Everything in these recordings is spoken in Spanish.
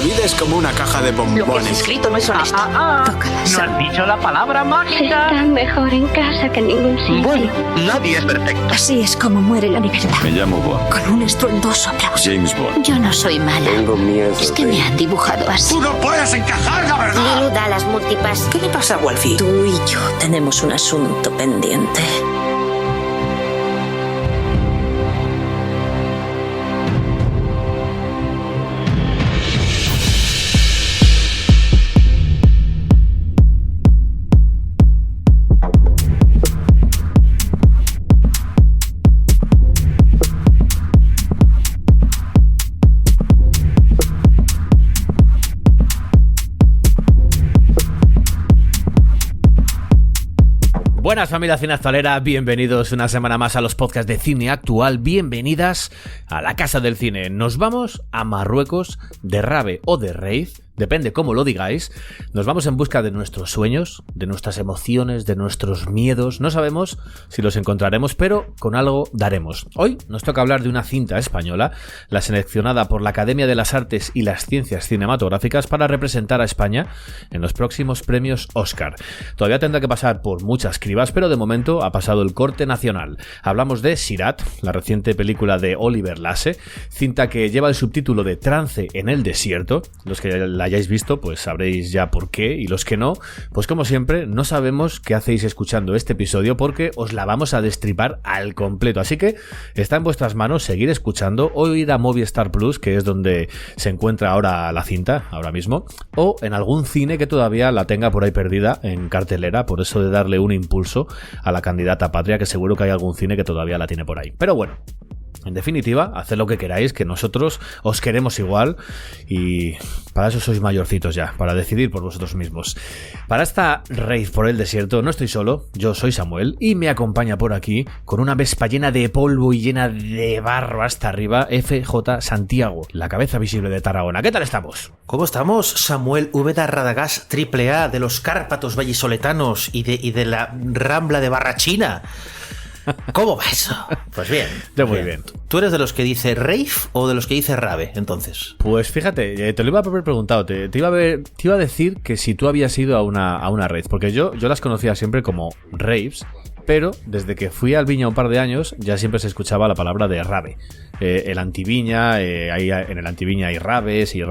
vida es como una caja de bombones. Lo que has escrito no es honesto. ¿No has dicho la palabra Se mágica? está mejor en casa que en ningún sitio. Bueno, nadie es perfecto. Así es como muere la libertad. Me llamo Bond. Con un estruendoso aplauso. James Bond. Yo no soy mala. Tengo miedo. Es que me han dibujado así. ¡Tú no puedes encajar, la verdad! Lilu da las multipass. ¿Qué le pasa a Wolfie? Tú y yo tenemos un asunto pendiente. Buenas familia cineactualera, bienvenidos una semana más a los podcasts de cine actual, bienvenidas a la casa del cine. Nos vamos a Marruecos de rave o de rave, depende cómo lo digáis. Nos vamos en busca de nuestros sueños, de nuestras emociones, de nuestros miedos. No sabemos si los encontraremos, pero con algo daremos. Hoy nos toca hablar de una cinta española, la seleccionada por la Academia de las Artes y las Ciencias Cinematográficas para representar a España en los próximos premios Oscar. Todavía tendrá que pasar por muchas cribas, pero de momento ha pasado el corte nacional. Hablamos de Sirat, la reciente película de Oliver Lasse, cinta que lleva el subtítulo de Trance en el desierto. Los que la hayáis visto pues sabréis ya por qué, y los que no, pues como siempre no sabemos qué hacéis escuchando este episodio porque os la vamos a destripar al completo, así que está en vuestras manos seguir escuchando o ir a Movistar Plus, que es donde se encuentra ahora la cinta, ahora mismo, o en algún cine que todavía la tenga por ahí perdida en cartelera, por eso de darle un impulso a la candidata patria, que seguro que hay algún cine que todavía la tiene por ahí. Pero bueno, en definitiva, haced lo que queráis, que nosotros os queremos igual y para eso sois mayorcitos ya, para decidir por vosotros mismos. Para esta rave por el desierto no estoy solo, yo soy Samuel y me acompaña por aquí, con una Vespa llena de polvo y llena de barro hasta arriba, FJ Santiago, la cabeza visible de Tarragona. ¿Qué tal estamos? ¿Cómo estamos? Samuel Úbeda Radagás, AAA de los Cárpatos vallisoletanos y de la Rambla de Barrachina. ¿Cómo va eso? Pues bien. Muy bien. ¿Tú eres de los que dice rave o de los que dice rave, entonces? Pues fíjate, te lo iba a haber preguntado, te iba a decir que si tú habías ido a una rave, porque yo las conocía siempre como raves, pero desde que fui al Viña un par de años ya siempre se escuchaba la palabra de rave. El Antiviña, ahí en el Antiviña hay raves y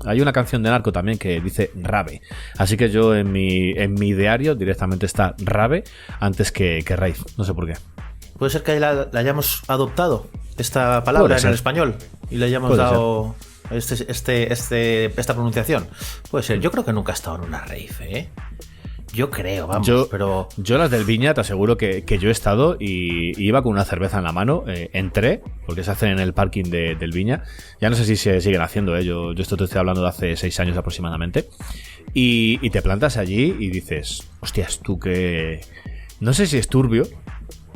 hay una canción de Narco también que dice rave. Así que yo en mi ideario directamente está rave antes que rave. No sé por qué. Puede ser que la hayamos adoptado, esta palabra en el español, y le hayamos dado esta pronunciación. Puede ser. Yo creo que nunca he estado en una rave, ¿eh? Yo creo, vamos, pero... Yo las del Viña te aseguro que yo he estado y iba con una cerveza en la mano, entré, porque se hacen en el parking del Viña, ya no sé si se siguen haciendo, yo esto te estoy hablando de hace 6 años aproximadamente, y te plantas allí y dices, hostias, tú que... No sé si es turbio,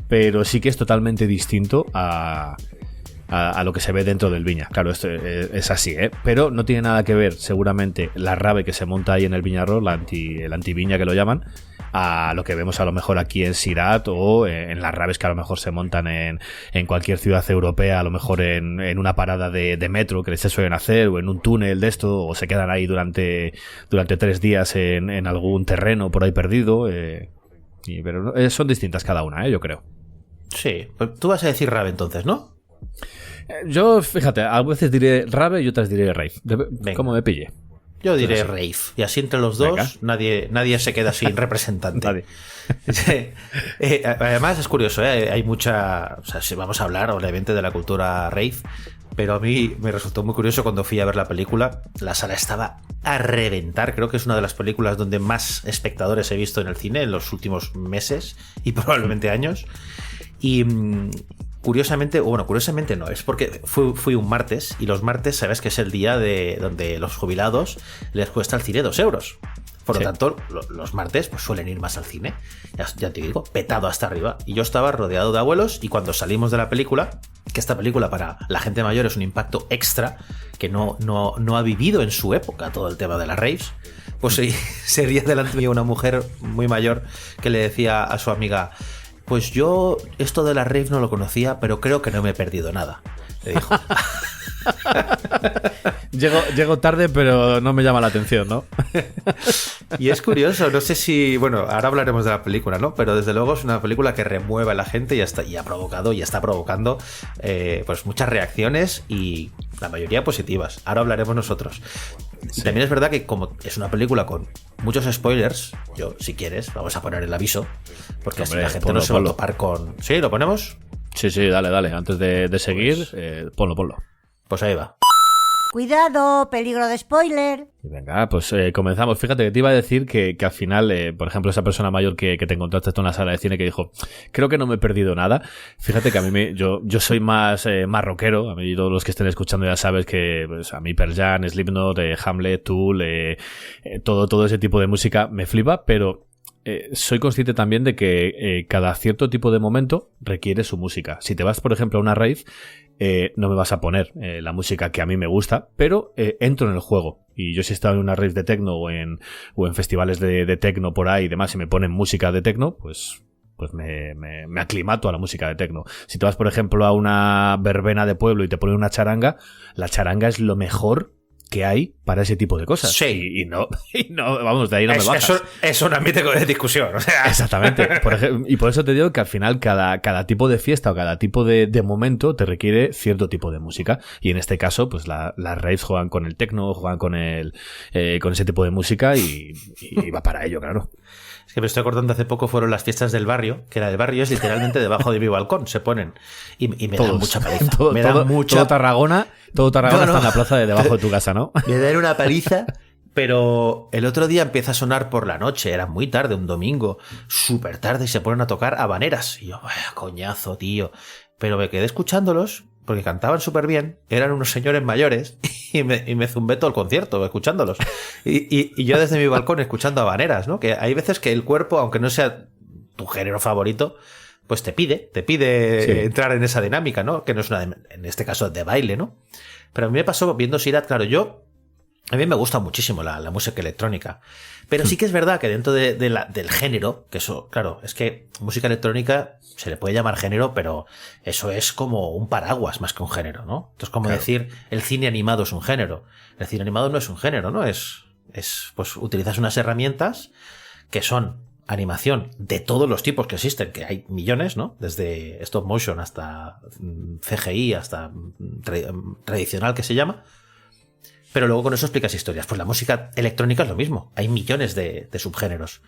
pero sí que es totalmente distinto a lo que se ve dentro del Viña. Claro, esto es así, pero no tiene nada que ver seguramente la rave que se monta ahí en el Viñarro, el antiviña que lo llaman, a lo que vemos a lo mejor aquí en Sirat o en las raves que a lo mejor se montan en cualquier ciudad europea, a lo mejor en una parada de metro que se suelen hacer, o en un túnel de esto, o se quedan ahí durante 3 días en algún terreno por ahí perdido, pero son distintas cada una, yo creo. Sí, pues tú vas a decir rave entonces, ¿no? Yo, fíjate, a veces diré rave y otras diré rave. ¿Cómo me pille? Yo diré rave. Y así entre los dos nadie se queda sin representante. Además es curioso, hay mucha... O sea, si vamos a hablar obviamente de la cultura rave, pero a mí me resultó muy curioso cuando fui a ver la película. La sala estaba a reventar. Creo que es una de las películas donde más espectadores he visto en el cine en los últimos meses y probablemente años. Y... curiosamente no, es porque fui un martes, y los martes sabes que es el día donde los jubilados les cuesta el cine 2 euros. Por lo tanto, los martes pues suelen ir más al cine. Ya te digo, petado hasta arriba. Y yo estaba rodeado de abuelos, y cuando salimos de la película, que esta película para la gente mayor es un impacto extra, que no ha vivido en su época todo el tema de las raves, pues se ría delante de una mujer muy mayor que le decía a su amiga: pues yo esto de la rave no lo conocía, pero creo que no me he perdido nada, le dijo. Llego tarde, pero no me llama la atención, ¿no? Y es curioso, no sé si... Bueno, ahora hablaremos de la película, ¿no? Pero desde luego es una película que remueve a la gente y ha provocado y está provocando pues muchas reacciones y la mayoría positivas. Ahora hablaremos nosotros. Sí. Y también es verdad que como es una película con muchos spoilers, yo, si quieres, vamos a poner el aviso, porque así la gente no se va a topar con... ¿Sí? ¿Lo ponemos? Sí, dale. Antes de seguir, ponlo. Pues ahí va. Cuidado, peligro de spoiler. Y venga, pues comenzamos. Fíjate que te iba a decir que al final, por ejemplo, esa persona mayor que te encontraste en una sala de cine que dijo, creo que no me he perdido nada. Fíjate que a mí yo soy más rockero. A mí todos los que estén escuchando ya sabes que pues, a mí Pearl Jam, Slipknot, Hamlet, Tool, todo ese tipo de música me flipa, pero soy consciente también de que cada cierto tipo de momento requiere su música. Si te vas, por ejemplo, a una rave, no me vas a poner la música que a mí me gusta, pero entro en el juego. Y yo si he estado en una rave de techno o en festivales de techno por ahí y demás y me ponen música de techno, pues me aclimato a la música de techno. Si te vas, por ejemplo, a una verbena de pueblo y te ponen una charanga, la charanga es lo mejor que hay para ese tipo de cosas. Sí. Y no, vamos, de ahí no me bajas. Eso es un ambiente de discusión. O sea. Exactamente. Y por eso te digo que al final cada tipo de fiesta o cada tipo de momento te requiere cierto tipo de música. Y en este caso, pues las raves juegan con el techno, juegan con ese tipo de música y va para ello, claro. Es que me estoy acordando, hace poco fueron las fiestas del barrio, que la del barrio es literalmente debajo de mi balcón, se ponen. Y me dan mucha paliza. Todo Tarragona está en la plaza de debajo de tu casa, ¿no? Me dan una paliza, pero el otro día empieza a sonar por la noche, era muy tarde, un domingo, súper tarde, y se ponen a tocar habaneras. Y yo, vaya coñazo, tío. Pero me quedé escuchándolos, porque cantaban súper bien, eran unos señores mayores, y me zumbé todo el concierto escuchándolos. Y yo desde mi balcón escuchando habaneras, ¿no? Que hay veces que el cuerpo, aunque no sea tu género favorito, pues te pide sí, entrar en esa dinámica, ¿no? Que no es en este caso de baile, ¿no? Pero a mí me pasó viendo Sirat, claro, a mí me gusta muchísimo la música electrónica, pero sí que es verdad que dentro del género, que eso, claro, es que música electrónica se le puede llamar género, pero eso es como un paraguas más que un género, ¿no? Entonces, como decir, el cine animado es un género. El cine animado no es un género, ¿no? Es pues utilizas unas herramientas que son animación de todos los tipos que existen, que hay millones, ¿no? Desde stop motion hasta CGI, hasta tradicional que se llama. Pero luego con eso explicas historias. Pues la música electrónica es lo mismo. Hay millones de subgéneros.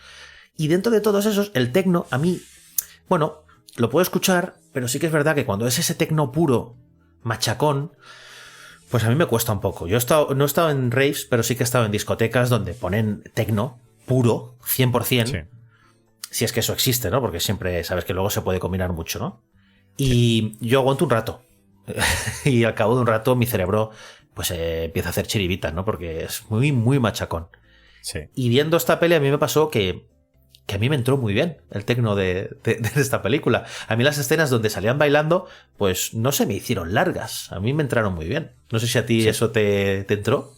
Y dentro de todos esos, el techno, a mí, bueno, lo puedo escuchar, pero sí que es verdad que cuando es ese techno puro, machacón, pues a mí me cuesta un poco. Yo no he estado en raves, pero sí que he estado en discotecas donde ponen techno puro, 100%. Sí. Si es que eso existe, ¿no? Porque siempre sabes que luego se puede combinar mucho, ¿no? Y yo aguanto un rato. Y al cabo de un rato mi cerebro pues empieza a hacer chiribitas, ¿no? Porque es muy, muy machacón. Sí. Y viendo esta peli a mí me pasó que a mí me entró muy bien el techno de esta película. A mí las escenas donde salían bailando, pues no se me hicieron largas. A mí me entraron muy bien. No sé si a ti eso te entró.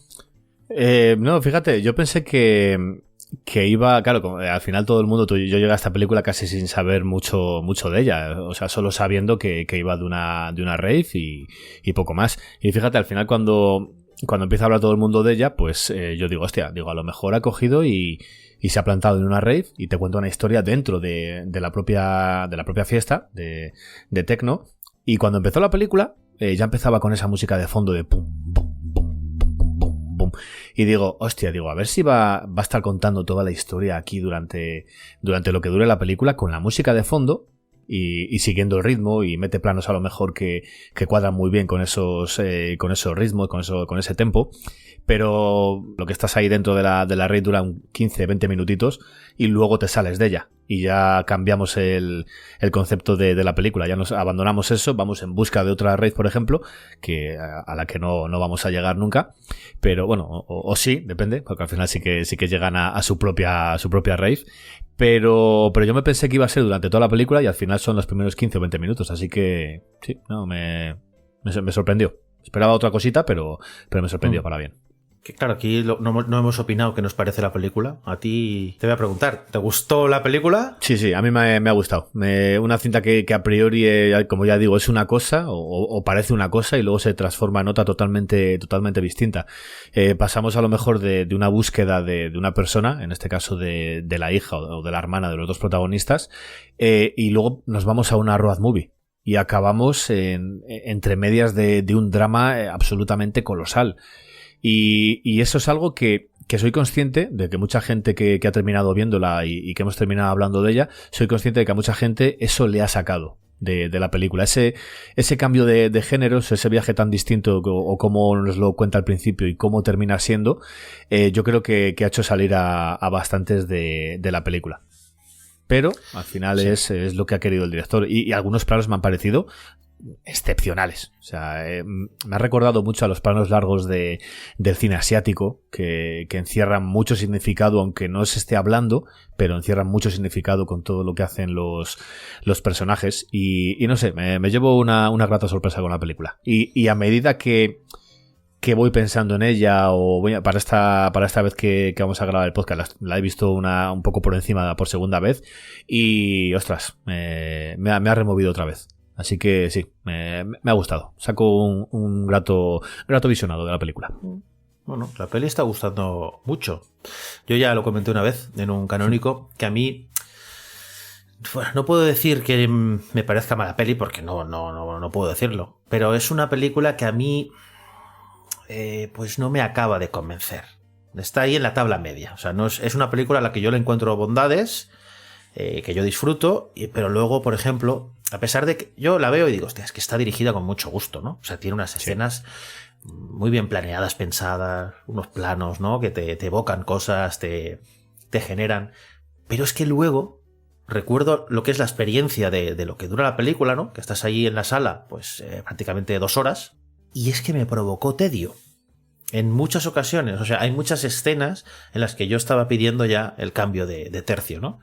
No, fíjate, yo pensé que iba, claro, al final todo el mundo, yo llegué a esta película casi sin saber mucho de ella, o sea, solo sabiendo que iba de una rave y poco más. Y fíjate, al final cuando empieza a hablar todo el mundo de ella, pues yo digo, hostia, a lo mejor ha cogido y se ha plantado en una rave y te cuenta una historia dentro de la propia fiesta de techno. Y cuando empezó la película, ya empezaba con esa música de fondo de pum, pum. Y digo, hostia, a ver si va a estar contando toda la historia aquí durante lo que dure la película con la música de fondo y siguiendo el ritmo y mete planos a lo mejor que cuadran muy bien con esos ritmos, con ese tempo. Pero lo que estás ahí dentro de la red dura 15-20 minutitos y luego te sales de ella. Y ya cambiamos el concepto de la película. Ya nos abandonamos eso, vamos en busca de otra raid, por ejemplo, que a la que no vamos a llegar nunca. Pero bueno, o sí, depende, porque al final sí que llegan a su propia raid. Pero yo me pensé que iba a ser durante toda la película y al final son los primeros 15 o 20 minutos. Así que sí, no, me sorprendió. Esperaba otra cosita, pero me sorprendió para bien. Que claro, aquí no hemos opinado qué nos parece la película. A ti te voy a preguntar, ¿te gustó la película? Sí, a mí me ha gustado. Una cinta que a priori, como ya digo, es una cosa o parece una cosa y luego se transforma en otra totalmente distinta. Pasamos a lo mejor de una búsqueda de una persona, en este caso de la hija o de la hermana de los dos protagonistas, y luego nos vamos a una road movie. Y acabamos entre medias de un drama absolutamente colosal. Y eso es algo que soy consciente de que mucha gente que ha terminado viéndola y que hemos terminado hablando de ella, soy consciente de que a mucha gente eso le ha sacado de la película. Ese cambio de géneros, ese viaje tan distinto o como nos lo cuenta al principio y cómo termina siendo, yo creo que ha hecho salir a bastantes de la película. Pero al final sí. es lo que ha querido el director y algunos planos me han parecido excepcionales. O sea, me ha recordado mucho a los planos largos del cine asiático que encierran mucho significado, aunque no se esté hablando, pero encierran mucho significado con todo lo que hacen los personajes y no sé, me llevo una grata sorpresa con la película y a medida que voy pensando en ella para esta vez que vamos a grabar el podcast la he visto un poco por encima por segunda vez y ostras, me ha removido otra vez. Así que sí, me ha gustado. Saco un grato visionado de la película. Bueno, la peli está gustando mucho. Yo ya lo comenté una vez en un canónico que a mí, bueno, no puedo decir que me parezca mala peli porque no puedo decirlo. Pero es una película que a mí pues no me acaba de convencer. Está ahí en la tabla media. O sea, es una película a la que yo le encuentro bondades, que yo disfruto, pero luego, por ejemplo, a pesar de que yo la veo y digo, hostia, es que está dirigida con mucho gusto, ¿no? O sea, tiene unas escenas muy bien planeadas, pensadas, unos planos, ¿no? Que te evocan cosas, te generan. Pero es que luego recuerdo lo que es la experiencia de lo que dura la película, ¿no? Que estás ahí en la sala, pues prácticamente 2 horas, y es que me provocó tedio. En muchas ocasiones, o sea, hay muchas escenas en las que yo estaba pidiendo ya el cambio de tercio, ¿no?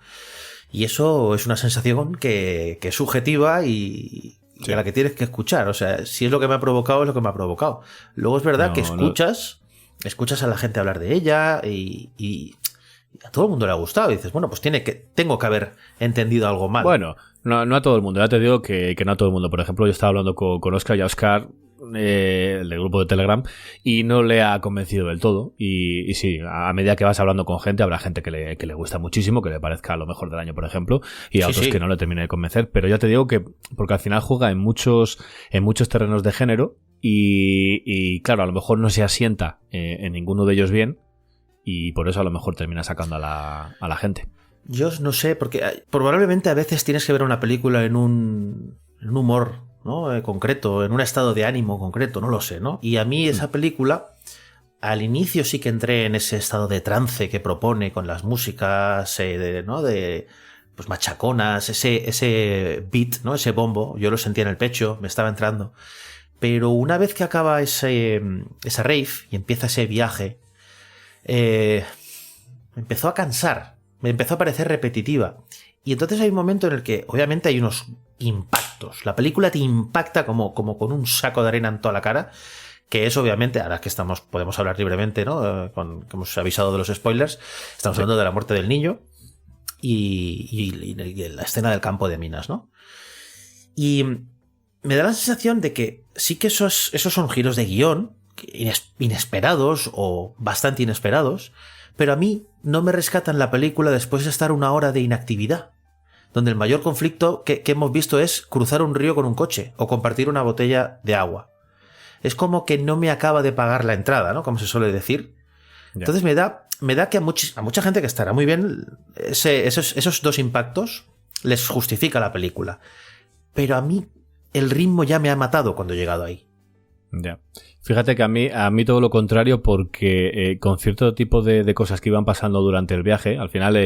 Y eso es una sensación que es subjetiva y a la que tienes que escuchar. O sea, si es lo que me ha provocado, es lo que me ha provocado. Luego es verdad que escuchas a la gente hablar de ella y a todo el mundo le ha gustado. Y dices, bueno, pues tengo que haber entendido algo mal. Bueno, no a todo el mundo. Ya te digo que no a todo el mundo. Por ejemplo, yo estaba hablando con Oscar y a Oscar del grupo de Telegram y no le ha convencido del todo y sí, a medida que vas hablando con gente habrá gente que le gusta muchísimo, que le parezca lo mejor del año, por ejemplo, y a otros que no le termine de convencer, pero ya te digo que porque al final juega en muchos terrenos de género y claro, a lo mejor no se asienta en ninguno de ellos bien y por eso a lo mejor termina sacando a la gente. Yo no sé, porque probablemente a veces tienes que ver una película en un humor, ¿no? Concreto, en un estado de ánimo concreto, no lo sé, ¿no? Y a mí esa película, al inicio sí que entré en ese estado de trance que propone con las músicas, ¿no? Pues machaconas, ese beat, ¿no? Ese bombo, yo lo sentía en el pecho, me estaba entrando. Pero una vez que acaba esa rave y empieza ese viaje, me empezó a cansar, me empezó a parecer repetitiva. Y entonces hay un momento en el que obviamente hay unos impactos. La película te impacta como con un saco de arena en toda la cara, que es obviamente, ahora que podemos hablar libremente, ¿no? Que hemos avisado de los spoilers, estamos hablando de la muerte del niño y la escena del campo de minas, ¿no? Y me da la sensación de que sí que esos son giros de guión inesperados o bastante inesperados, pero a mí no me rescatan la película después de estar 1 hora de inactividad, donde el mayor conflicto que hemos visto es cruzar un río con un coche o compartir una botella de agua. Es como que no me acaba de pagar la entrada, ¿no? Como se suele decir. Ya. Entonces me da que a mucha gente que estará muy bien esos 2 impactos les justifica la película. Pero a mí el ritmo ya me ha matado cuando he llegado ahí. Ya. Fíjate que a mí todo lo contrario, porque con cierto tipo de cosas que iban pasando durante el viaje, al final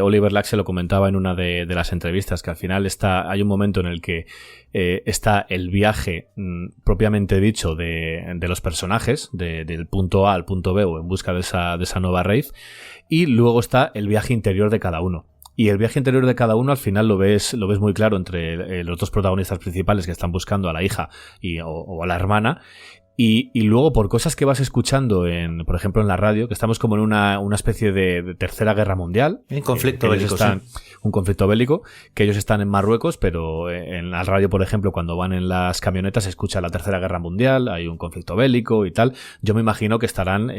Oliver Lack se lo comentaba en una de las entrevistas, que al final hay un momento en el que está el viaje propiamente dicho de los personajes, del punto A al punto B o en busca de esa nueva rave, y luego está el viaje interior de cada uno. Y el viaje interior de cada uno al final lo ves muy claro entre los 2 protagonistas principales que están buscando a la hija o a la hermana. Y luego por cosas que vas escuchando, por ejemplo en la radio, que estamos como en una especie de tercera guerra mundial. Un conflicto bélico, sí. Un conflicto bélico, que ellos están en Marruecos, pero en la radio, por ejemplo, cuando van en las camionetas se escucha la tercera guerra mundial, hay un conflicto bélico y tal. Yo me imagino que estarán...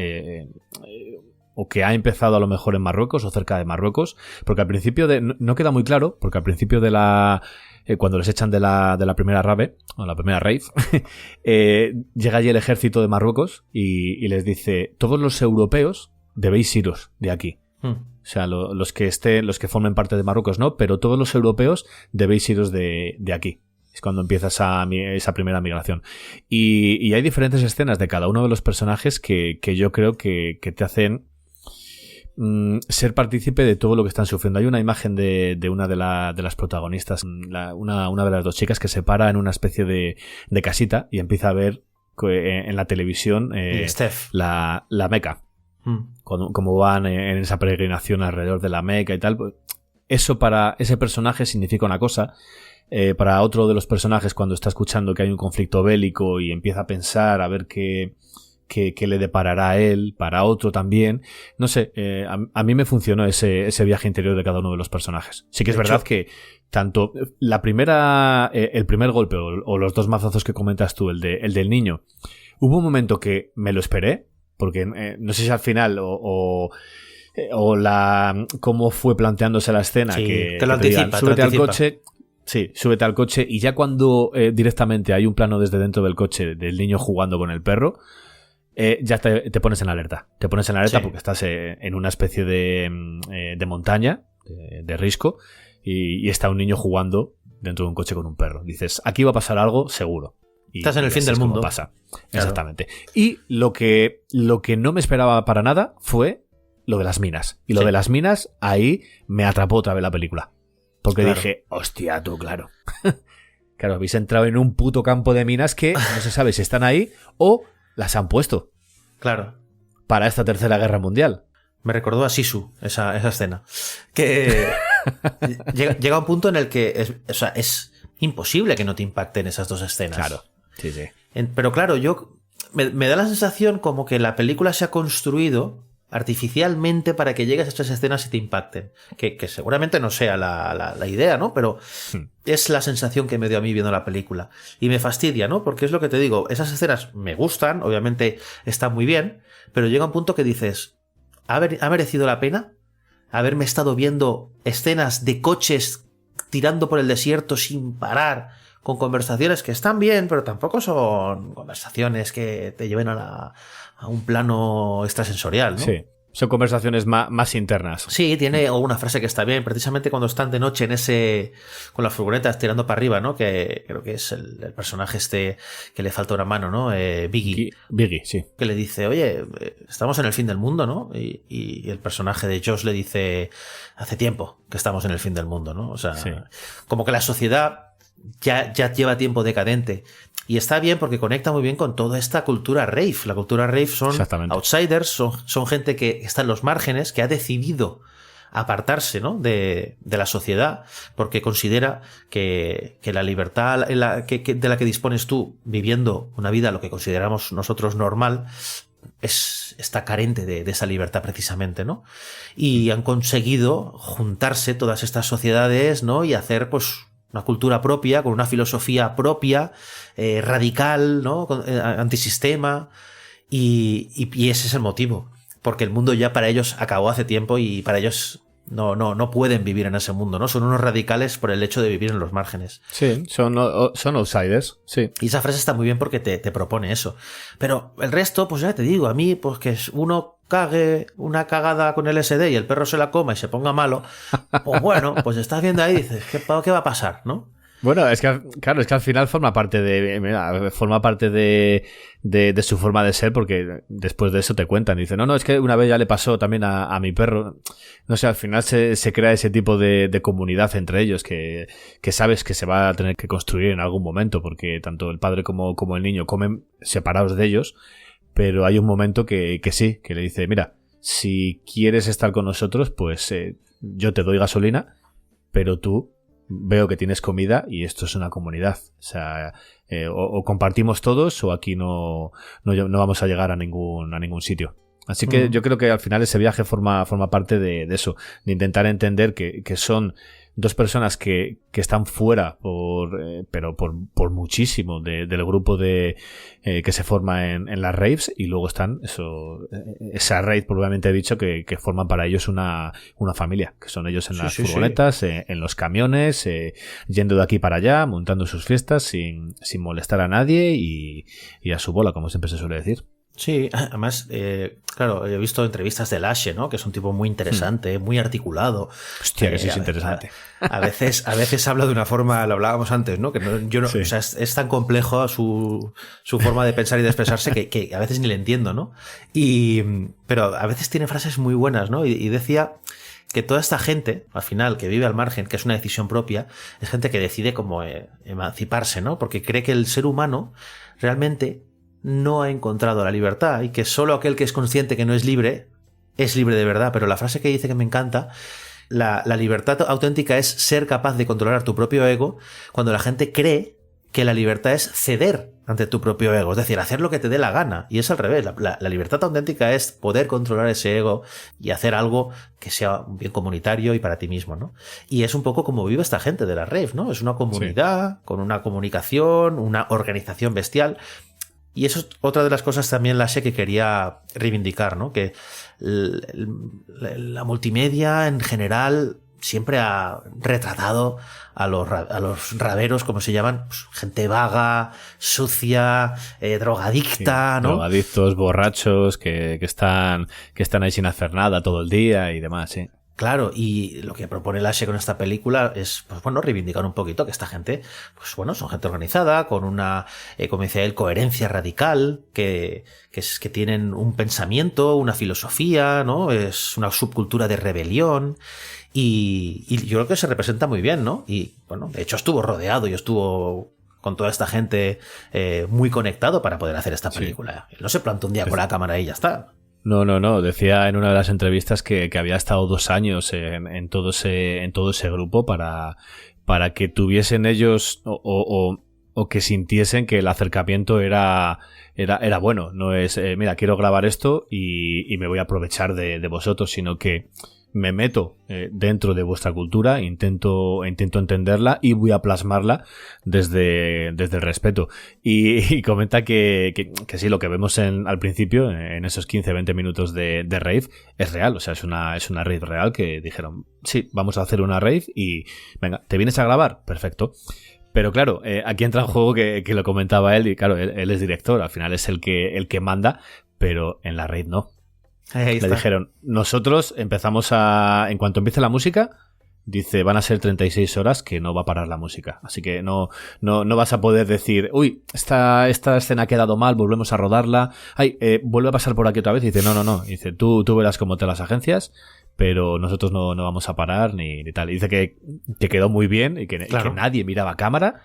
o que ha empezado a lo mejor en Marruecos o cerca de Marruecos, porque al principio no queda muy claro, porque al principio de la... cuando les echan de la primera rave, o la primera rave, llega allí el ejército de Marruecos y les dice: todos los europeos debéis iros de aquí. O sea, los que formen parte de Marruecos no, pero todos los europeos debéis iros de aquí. Es cuando empieza esa primera migración. Y hay diferentes escenas de cada uno de los personajes que yo creo que te hacen ser partícipe de todo lo que están sufriendo. Hay una imagen de una de las protagonistas, una de las dos chicas, que se para en una especie de casita y empieza a ver en la televisión la Meca. Como van en esa peregrinación alrededor de la Meca y tal. Eso para ese personaje significa una cosa. Para otro de los personajes, cuando está escuchando que hay un conflicto bélico y empieza a pensar a ver qué le deparará a él, para otro también. No sé, a mí me funcionó ese viaje interior de cada uno de los personajes. Sí que es verdad que tanto el primer golpe o los dos mazazos que comentas tú, el del niño, hubo un momento que me lo esperé, porque no sé si al final o cómo fue planteándose la escena, sí, que te lo anticipa, súbete al coche. Sí, súbete al coche, y ya cuando directamente hay un plano desde dentro del coche del niño jugando con el perro, ya te pones en alerta. Te pones en alerta, sí, porque estás en una especie de montaña, de risco, y está un niño jugando dentro de un coche con un perro. Dices, aquí va a pasar algo seguro. Y estás en el fin del mundo. Pasa. Claro. Exactamente. Y lo que no me esperaba para nada fue lo de las minas. Y lo de las minas, ahí me atrapó otra vez la película. Porque dije, hostia, tú, claro. Claro, habéis entrado en un puto campo de minas que no se sabe si están ahí o las han puesto. Claro. Para esta tercera guerra mundial. Me recordó a Sisu, esa escena. Que llega un punto en el que es imposible que no te impacten esas dos escenas. Claro, sí, sí. Pero claro, me da la sensación como que la película se ha construido artificialmente para que llegues a estas escenas y te impacten. Que seguramente no sea la idea, ¿no? Pero es la sensación que me dio a mí viendo la película. Y me fastidia, ¿no? Porque es lo que te digo, esas escenas me gustan, obviamente están muy bien, pero llega un punto que dices, ¿ha merecido la pena haberme estado viendo escenas de coches tirando por el desierto sin parar, con conversaciones que están bien, pero tampoco son conversaciones que te lleven a un plano extrasensorial, ¿no? Sí, son conversaciones más internas. Sí, tiene alguna frase que está bien, precisamente cuando están de noche con las furgonetas tirando para arriba, ¿no? Que creo que es el personaje que le falta una mano, ¿no? Biggie, sí. Que le dice, oye, estamos en el fin del mundo, ¿no? Y el personaje de Josh le dice, hace tiempo que estamos en el fin del mundo, ¿no? O sea, sí, como que la sociedad ya lleva tiempo decadente. Y está bien porque conecta muy bien con toda esta cultura rave. La cultura rave son outsiders, son gente que está en los márgenes, que ha decidido apartarse, ¿no? de la sociedad, porque considera que la libertad de la que dispones tú viviendo una vida, lo que consideramos nosotros normal, está carente de esa libertad precisamente, ¿no? Y han conseguido juntarse todas estas sociedades, ¿no? Y hacer, pues, una cultura propia, con una filosofía propia, radical, ¿no? Antisistema, y ese es el motivo, porque el mundo ya para ellos acabó hace tiempo y para ellos no pueden vivir en ese mundo, ¿no? Son unos radicales por el hecho de vivir en los márgenes. Sí, son outsiders, sí. Y esa frase está muy bien porque te propone eso. Pero el resto, pues ya te digo, a mí, pues que uno cague una cagada con LSD y el perro se la coma y se ponga malo, pues bueno, pues estás viendo ahí y dices, ¿qué va a pasar, no? Bueno, es que al final forma parte de su forma de ser, porque después de eso te cuentan, dicen, no, es que una vez ya le pasó también a mi perro. No sé, al final se crea ese tipo de comunidad entre ellos que sabes que se va a tener que construir en algún momento, porque tanto el padre como el niño comen separados de ellos, pero hay un momento que sí, que le dice, mira, si quieres estar con nosotros, pues yo te doy gasolina, pero tú veo que tienes comida y esto es una comunidad. O sea, o compartimos todos o aquí no vamos a llegar a ningún sitio. Así que yo creo que al final ese viaje forma parte de eso, de intentar entender que son dos personas que están fuera pero por muchísimo del grupo que se forma en las raves, y luego están esa rave probablemente he dicho que forman para ellos una familia, que son ellos en las furgonetas, en los camiones, yendo de aquí para allá, montando sus fiestas sin molestar a nadie y a su bola, como siempre se suele decir. Sí, además, claro, he visto entrevistas de Lashe, ¿no? Que es un tipo muy interesante, muy articulado. Hostia, que sí es interesante. A veces habla de una forma, lo hablábamos antes, ¿no? Que o sea, es tan complejo su forma de pensar y de expresarse que a veces ni le entiendo, ¿no? Pero a veces tiene frases muy buenas, ¿no? Y decía que toda esta gente, al final, que vive al margen, que es una decisión propia, es gente que decide como emanciparse, ¿no? Porque cree que el ser humano realmente no ha encontrado la libertad y que solo aquel que es consciente que no es libre de verdad. Pero la frase que dice que me encanta, la libertad auténtica es ser capaz de controlar tu propio ego cuando la gente cree que la libertad es ceder ante tu propio ego, es decir, hacer lo que te dé la gana. Y es al revés, la libertad auténtica es poder controlar ese ego y hacer algo que sea un bien comunitario y para ti mismo, ¿no? Y es un poco como vive esta gente de la rave, ¿no? Es una comunidad con una comunicación, una organización bestial. Y eso es otra de las cosas también, Lashe, que quería reivindicar, ¿no? Que la multimedia en general siempre ha retratado a los raveros, como se llaman, pues, gente vaga, sucia, drogadicta, ¿no? Drogadictos, borrachos, que están ahí sin hacer nada todo el día y demás, sí. Claro, y lo que propone Lashe con esta película es, pues bueno, reivindicar un poquito que esta gente, pues bueno, son gente organizada, con una, como decía él, coherencia radical, que tienen un pensamiento, una filosofía, ¿no? Es una subcultura de rebelión, y yo creo que se representa muy bien, ¿no? Y bueno, de hecho estuvo rodeado y estuvo con toda esta gente muy conectado para poder hacer esta película. Él no se plantó un día con la cámara y ya está. No. Decía en una de las entrevistas que había estado 2 años en todo ese grupo para que tuviesen ellos o que sintiesen que el acercamiento era bueno. No es, mira, quiero grabar esto y me voy a aprovechar de vosotros, sino que me meto dentro de vuestra cultura, intento entenderla y voy a plasmarla desde el respeto. Y comenta que sí, lo que vemos al principio, en esos 15-20 minutos de rave, es real. O sea, es una rave real que dijeron, sí, vamos a hacer una rave y venga, ¿te vienes a grabar? Perfecto. Pero claro, aquí entra un juego que lo comentaba él, y claro, él es director, al final es el que manda, pero en la rave no. Ahí está. Le dijeron, nosotros empezamos en cuanto empiece la música, dice, van a ser 36 horas que no va a parar la música. Así que no vas a poder decir, uy, esta escena ha quedado mal, volvemos a rodarla. Ay, vuelve a pasar por aquí otra vez. Y dice, no. Dice, tú verás cómo te las agencias, pero nosotros no vamos a parar ni tal. Y dice que quedó muy bien y que nadie miraba cámara.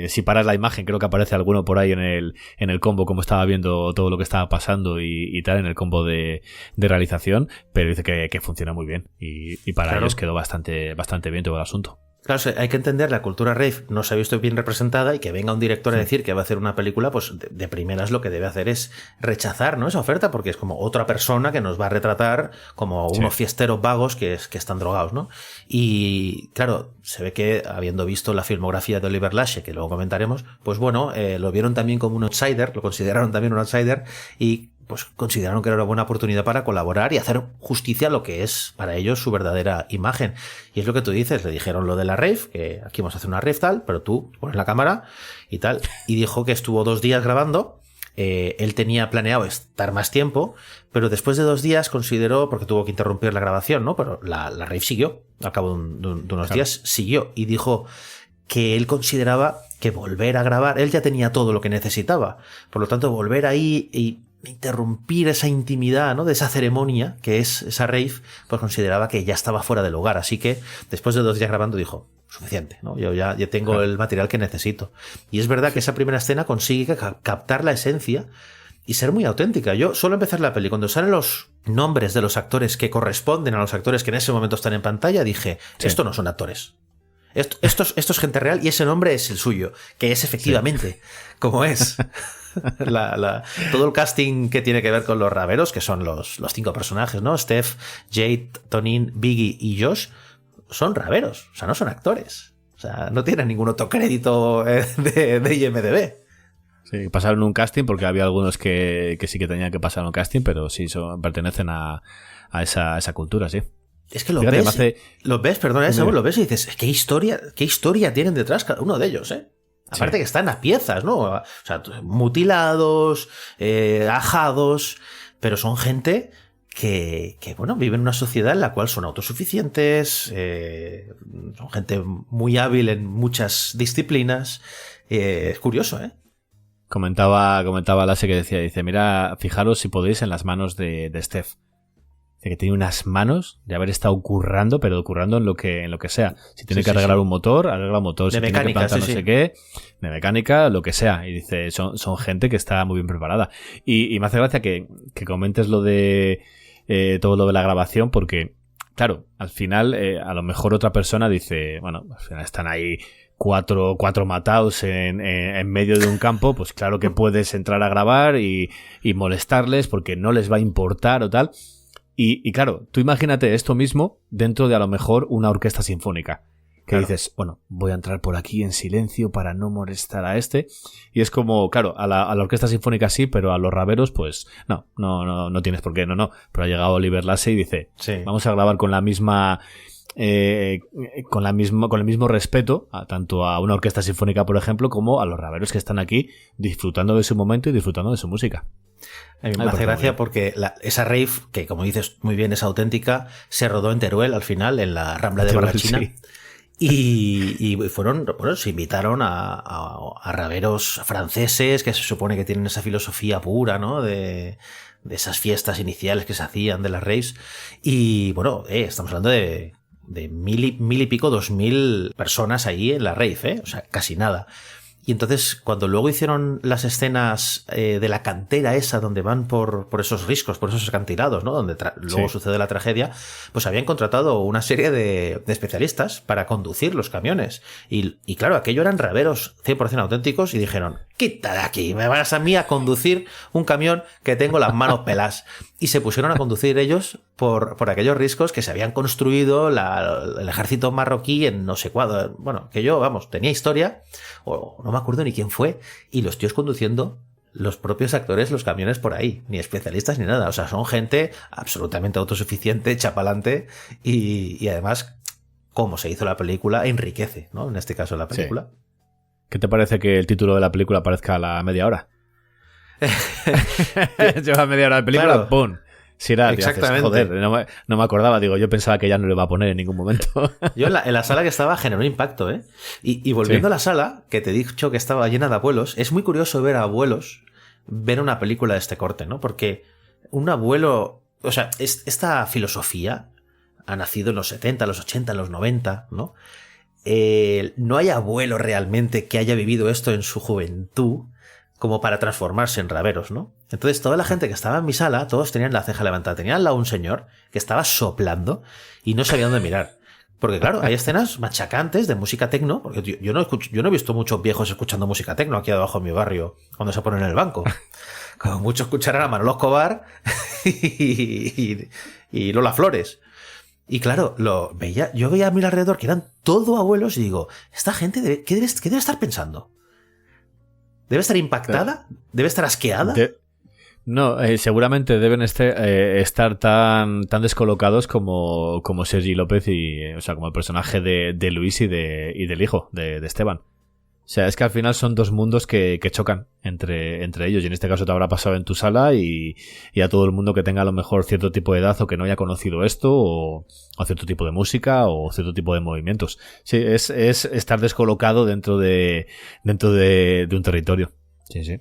Si paras la imagen, creo que aparece alguno por ahí en el combo, como estaba viendo todo lo que estaba pasando y tal, en el combo de realización, pero dice que funciona muy bien y para ellos quedó bastante bien todo el asunto. Claro, hay que entender, la cultura rave no se ha visto bien representada, y que venga un director a decir que va a hacer una película, pues de primeras lo que debe hacer es rechazar, ¿no?, esa oferta, porque es como otra persona que nos va a retratar como unos fiesteros vagos que están drogados, ¿no? Y claro, se ve que, habiendo visto la filmografía de Oliver Lashe, que luego comentaremos, pues bueno, lo vieron también como un outsider, lo consideraron también un outsider, y pues consideraron que era una buena oportunidad para colaborar y hacer justicia a lo que es para ellos su verdadera imagen. Y es lo que tú dices, le dijeron lo de la rave, que aquí vamos a hacer una rave tal, pero tú pones la cámara y tal. Y dijo que estuvo 2 días grabando, él tenía planeado estar más tiempo, pero después de 2 días consideró, porque tuvo que interrumpir la grabación, ¿no? Pero la rave siguió, al cabo de unos días siguió, y dijo que él consideraba que volver a grabar, él ya tenía todo lo que necesitaba, por lo tanto volver ahí y interrumpir esa intimidad, ¿no?, de esa ceremonia que es esa rave, pues consideraba que ya estaba fuera del lugar. Así que después de 2 días grabando dijo, suficiente, ¿no? Yo ya tengo el material que necesito. Y es verdad que esa primera escena consigue captar la esencia y ser muy auténtica. Yo suelo empezar la peli, cuando salen los nombres de los actores que corresponden a los actores que en ese momento están en pantalla, dije, esto no son actores. Esto es gente real y ese nombre es el suyo, que es efectivamente como es. Todo el casting que tiene que ver con los raveros, que son los 5 personajes, ¿no? Steph, Jade, Tonin, Biggie y Josh, son raveros, o sea, no son actores. O sea, no tienen ningún otro crédito de IMDb. Sí, pasaron un casting porque había algunos que sí que tenían que pasar un casting, pero sí pertenecen a esa cultura, sí. Es que lo ves, lo ves y dices, ¿qué historia tienen detrás cada uno de ellos, eh? Aparte que están a piezas, ¿no? O sea, mutilados, ajados, pero son gente que bueno, viven en una sociedad en la cual son autosuficientes, son gente muy hábil en muchas disciplinas. Es curioso, ¿eh? Comentaba Lasse que dice, mira, fijaros si podéis en las manos de Steph. Dice que tiene unas manos de haber estado currando, pero currando en lo que sea. Si tiene que arreglar un motor, arregla un motor. Si tiene que plantar no sé qué, de mecánica, lo que sea. Y dice, son gente que está muy bien preparada. Y me hace gracia que comentes lo de todo lo de la grabación, porque, claro, al final, a lo mejor otra persona dice, bueno, al final están ahí cuatro matados en medio de un campo, pues claro que puedes entrar a grabar y molestarles porque no les va a importar o tal. Y claro, tú imagínate esto mismo dentro de a lo mejor una orquesta sinfónica. Que dices, bueno, voy a entrar por aquí en silencio para no molestar a este. Y es como, claro, a la orquesta sinfónica sí, pero a los raveros, pues no tienes por qué, no. Pero ha llegado Oliver Lasse y dice, vamos a grabar con la misma... con el mismo respeto tanto a una orquesta sinfónica, por ejemplo, como a los raveros que están aquí disfrutando de su momento y disfrutando de su música. A mí me hace gracia porque esa rave, que como dices muy bien es auténtica, se rodó en Teruel al final, en la Rambla de Barrachina. Sí. Y se invitaron a raveros franceses que se supone que tienen esa filosofía pura, ¿no? De esas fiestas iniciales que se hacían de las raves. Y bueno, estamos hablando de mil y pico, 2000 personas ahí en la rave, o sea, casi nada. Y entonces, cuando luego hicieron las escenas de la cantera esa, donde van por esos riscos, por esos acantilados, ¿no? Donde luego sucede la tragedia, pues habían contratado una serie de especialistas para conducir los camiones. Y claro, aquello eran raveros 100% auténticos y dijeron, quita de aquí, me vas a mí a conducir un camión que tengo las manos pelas. Y se pusieron a conducir ellos por aquellos riscos que se habían construido el ejército marroquí en no sé cuándo. Bueno, que yo, vamos, tenía historia, o no me acuerdo ni quién fue, y los tíos conduciendo los propios actores los camiones por ahí, ni especialistas ni nada. O sea, son gente absolutamente autosuficiente, chapalante, y además, como se hizo la película, enriquece, ¿no? En este caso la película. Sí. ¿Qué te parece que el título de la película aparezca a la media hora? Lleva media hora de película, claro. ¡Pum! Sirá, exactamente. Haces, joder, no me acordaba, digo, yo pensaba que ya no lo iba a poner en ningún momento. Yo en la sala que estaba generó impacto, ¿eh? Y volviendo a la sala, que te he dicho que estaba llena de abuelos, es muy curioso ver a abuelos ver una película de este corte, ¿no? Porque un abuelo, o sea, esta filosofía ha nacido en los 70, los 80, los 90, ¿no? No hay abuelo realmente que haya vivido esto en su juventud como para transformarse en raveros, ¿no? Entonces toda la gente que estaba en mi sala, todos tenían la ceja levantada. Tenían al lado un señor que estaba soplando y no sabía dónde mirar. Porque claro, hay escenas machacantes de música tecno, porque yo no he visto muchos viejos escuchando música tecno aquí abajo en mi barrio cuando se ponen en el banco. Como mucho escucharán a Manolo Escobar y Lola Flores. Y claro, yo veía a mi alrededor que eran todo abuelos y digo, esta gente, ¿qué debe estar pensando? ¿Debe estar impactada? ¿Debe estar asqueada? No, seguramente deben estar tan descolocados como Sergi López o sea, como el personaje de Luis y del hijo de Esteban. O sea, es que al final son dos mundos que chocan entre ellos, y en este caso te habrá pasado en tu sala y a todo el mundo que tenga a lo mejor cierto tipo de edad o que no haya conocido esto o cierto tipo de música o cierto tipo de movimientos. Sí, es estar descolocado dentro de un territorio. Sí.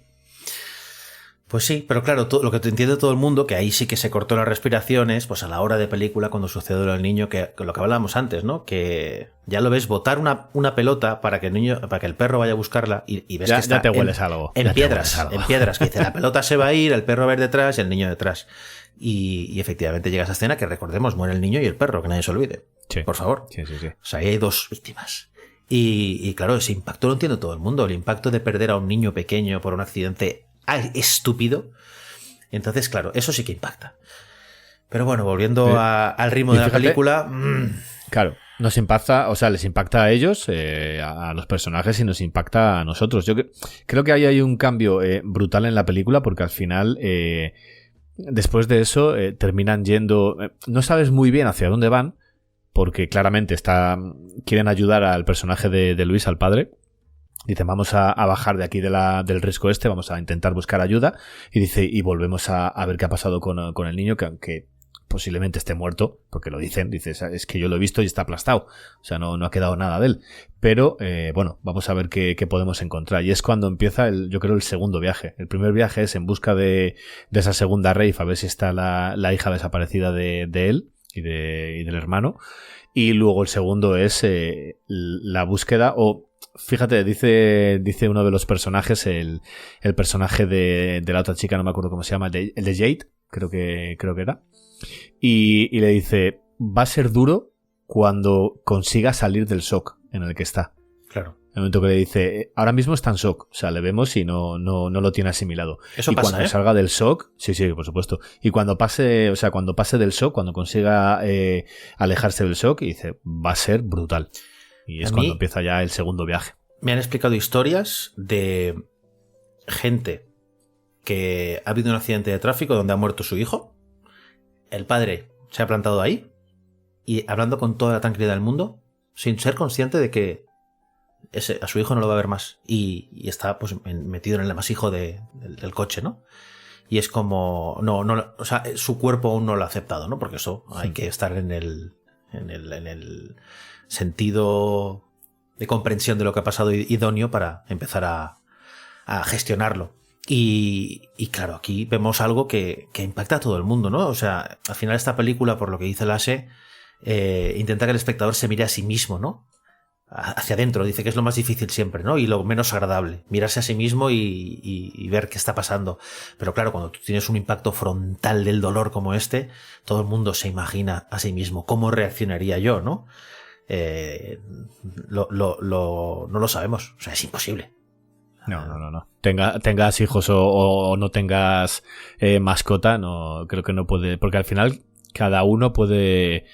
Pues sí, pero claro, lo que te entiende todo el mundo, que ahí sí que se cortó las respiraciones, pues a la hora de película, cuando sucedió lo del niño, que lo que hablábamos antes, ¿no? Que ya lo ves botar una pelota para que el perro vaya a buscarla y ves que está ya te hueles algo. En piedras, que dice, la pelota se va a ir, el perro va a ir detrás y el niño detrás. Y efectivamente llega esa escena que, recordemos, muere el niño y el perro, que nadie se olvide. Sí. Por favor. Sí. O sea, ahí hay dos víctimas. Y claro, ese impacto lo entiende todo el mundo. El impacto de perder a un niño pequeño por un accidente estúpido. Entonces, claro, eso sí que impacta. Pero bueno, volviendo al ritmo de la película... Claro, nos impacta, o sea, les impacta a ellos, a los personajes, y nos impacta a nosotros. Yo creo que ahí hay un cambio brutal en la película, porque al final, después de eso, terminan yendo... no sabes muy bien hacia dónde van, porque claramente quieren ayudar al personaje de Luis, al padre. Dicen, vamos a bajar de aquí del risco vamos a intentar buscar ayuda. Y dice, y volvemos a ver qué ha pasado con el niño, que aunque posiblemente esté muerto, porque lo dicen, dices, es que yo lo he visto y está aplastado. O sea, no ha quedado nada de él. Pero, bueno, vamos a ver qué podemos encontrar. Y es cuando empieza, yo creo, el segundo viaje. El primer viaje es en busca de esa segunda rave, a ver si está la hija desaparecida de él y del hermano. Y luego el segundo es la búsqueda, o fíjate, dice uno de los personajes, el personaje de la otra chica, no me acuerdo cómo se llama, el de Jade, creo que era, y le dice, va a ser duro cuando consiga salir del shock en el que está. Claro. En el momento que le dice, ahora mismo está en shock, o sea, le vemos y no lo tiene asimilado. Eso y pasa, cuando salga del shock, sí, por supuesto. Y cuando pase del shock, cuando consiga alejarse del shock, y dice, va a ser brutal. Y es cuando empieza ya el segundo viaje. Me han explicado historias de gente que ha habido un accidente de tráfico donde ha muerto su hijo. El padre se ha plantado ahí y hablando con toda la tranquilidad del mundo, sin ser consciente de que a su hijo no lo va a ver más. Y está pues metido en el amasijo del coche, ¿no? Y es como... o sea, su cuerpo aún no lo ha aceptado, ¿no? Porque eso hay que estar en el sentido de comprensión de lo que ha pasado idóneo para empezar a gestionarlo. Y claro, aquí vemos algo que impacta a todo el mundo, ¿no? O sea, al final esta película, por lo que dice Lasse, intenta que el espectador se mire a sí mismo, ¿no? Hacia adentro, dice que es lo más difícil siempre, ¿no? Y lo menos agradable, mirarse a sí mismo y ver qué está pasando. Pero claro, cuando tú tienes un impacto frontal del dolor como este, todo el mundo se imagina a sí mismo cómo reaccionaría yo, ¿no? No lo sabemos, o sea, es imposible. No. Tengas hijos o no tengas mascota, no creo que no puede, porque al final cada uno puede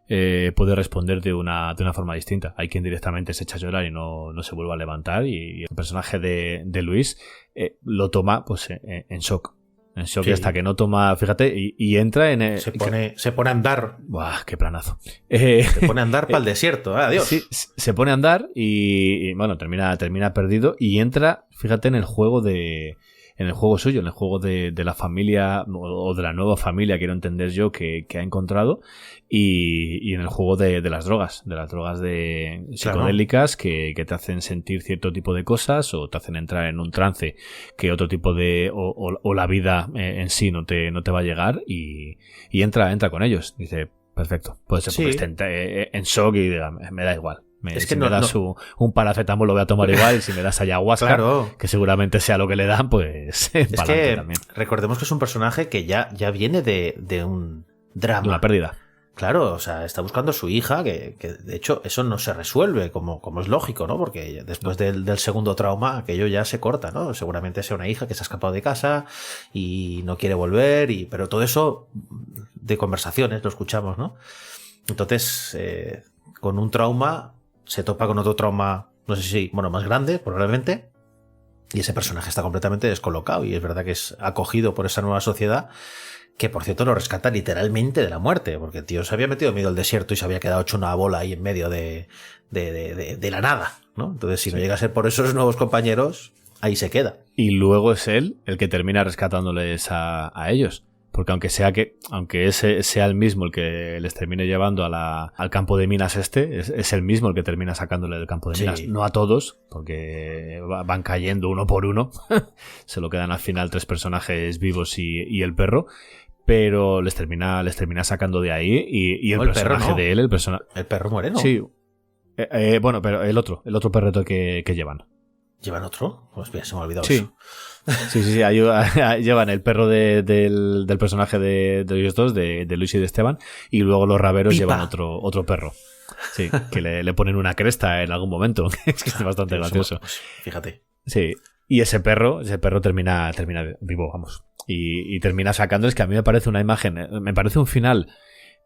responder de una forma distinta. Hay quien directamente se echa a llorar y no se vuelve a levantar, y el personaje de Luis lo toma pues en shock. En shock, sí. Hasta que no toma, fíjate, y entra en... Se pone a andar. ¡Buah, qué planazo! Se pone a andar para el desierto, adiós. Sí, se pone a andar y bueno, termina perdido y entra, fíjate, en el juego suyo, en el juego de la familia o de la nueva familia, quiero entender yo, que ha encontrado, y en el juego de las drogas psicodélicas, claro, que te hacen sentir cierto tipo de cosas o te hacen entrar en un trance que otro tipo de o la vida en sí no te va a llegar, y entra con ellos. Dice, perfecto, puede ser porque esté en shock y diga, me da igual. Si me das un paracetamol lo voy a tomar igual, si me das ayahuasca, claro, que seguramente sea lo que le dan, pues es que también. Recordemos que es un personaje que ya viene de un drama, una pérdida. Claro, o sea, está buscando a su hija, que de hecho eso no se resuelve como es lógico, ¿no? Porque después del segundo trauma aquello ya se corta, ¿no? Seguramente sea una hija que se ha escapado de casa y no quiere volver, pero todo eso de conversaciones lo escuchamos, ¿no? Entonces, con un trauma se topa con otro trauma, no sé si, más grande, probablemente, y ese personaje está completamente descolocado, y es verdad que es acogido por esa nueva sociedad, que por cierto lo rescata literalmente de la muerte, porque el tío se había metido en medio del desierto y se había quedado hecho una bola ahí en medio de la nada, ¿no? Entonces, si no llega a ser por esos nuevos compañeros, ahí se queda. Y luego es él el que termina rescatándoles a ellos. Porque aunque ese sea el mismo el que les termine llevando al campo de minas es el mismo el que termina sacándole del campo de minas. No a todos, porque van cayendo uno por uno. Se lo quedan al final 3 personajes vivos y el perro. Pero les termina sacando de ahí, y el personaje perro, ¿no? de él, el perro moreno. Sí. Bueno, pero el otro perreto que llevan. ¿Llevan otro? Pues bien, se me ha olvidado eso. Sí, llevan el perro del personaje de ellos dos, de Luis y de Esteban, y luego los raberos llevan otro perro. Sí, que le ponen una cresta en algún momento. Es que es bastante gracioso. Pues, fíjate. Sí. Y ese perro termina vivo, vamos. Y termina sacando, es que a mí me parece una imagen, me parece un final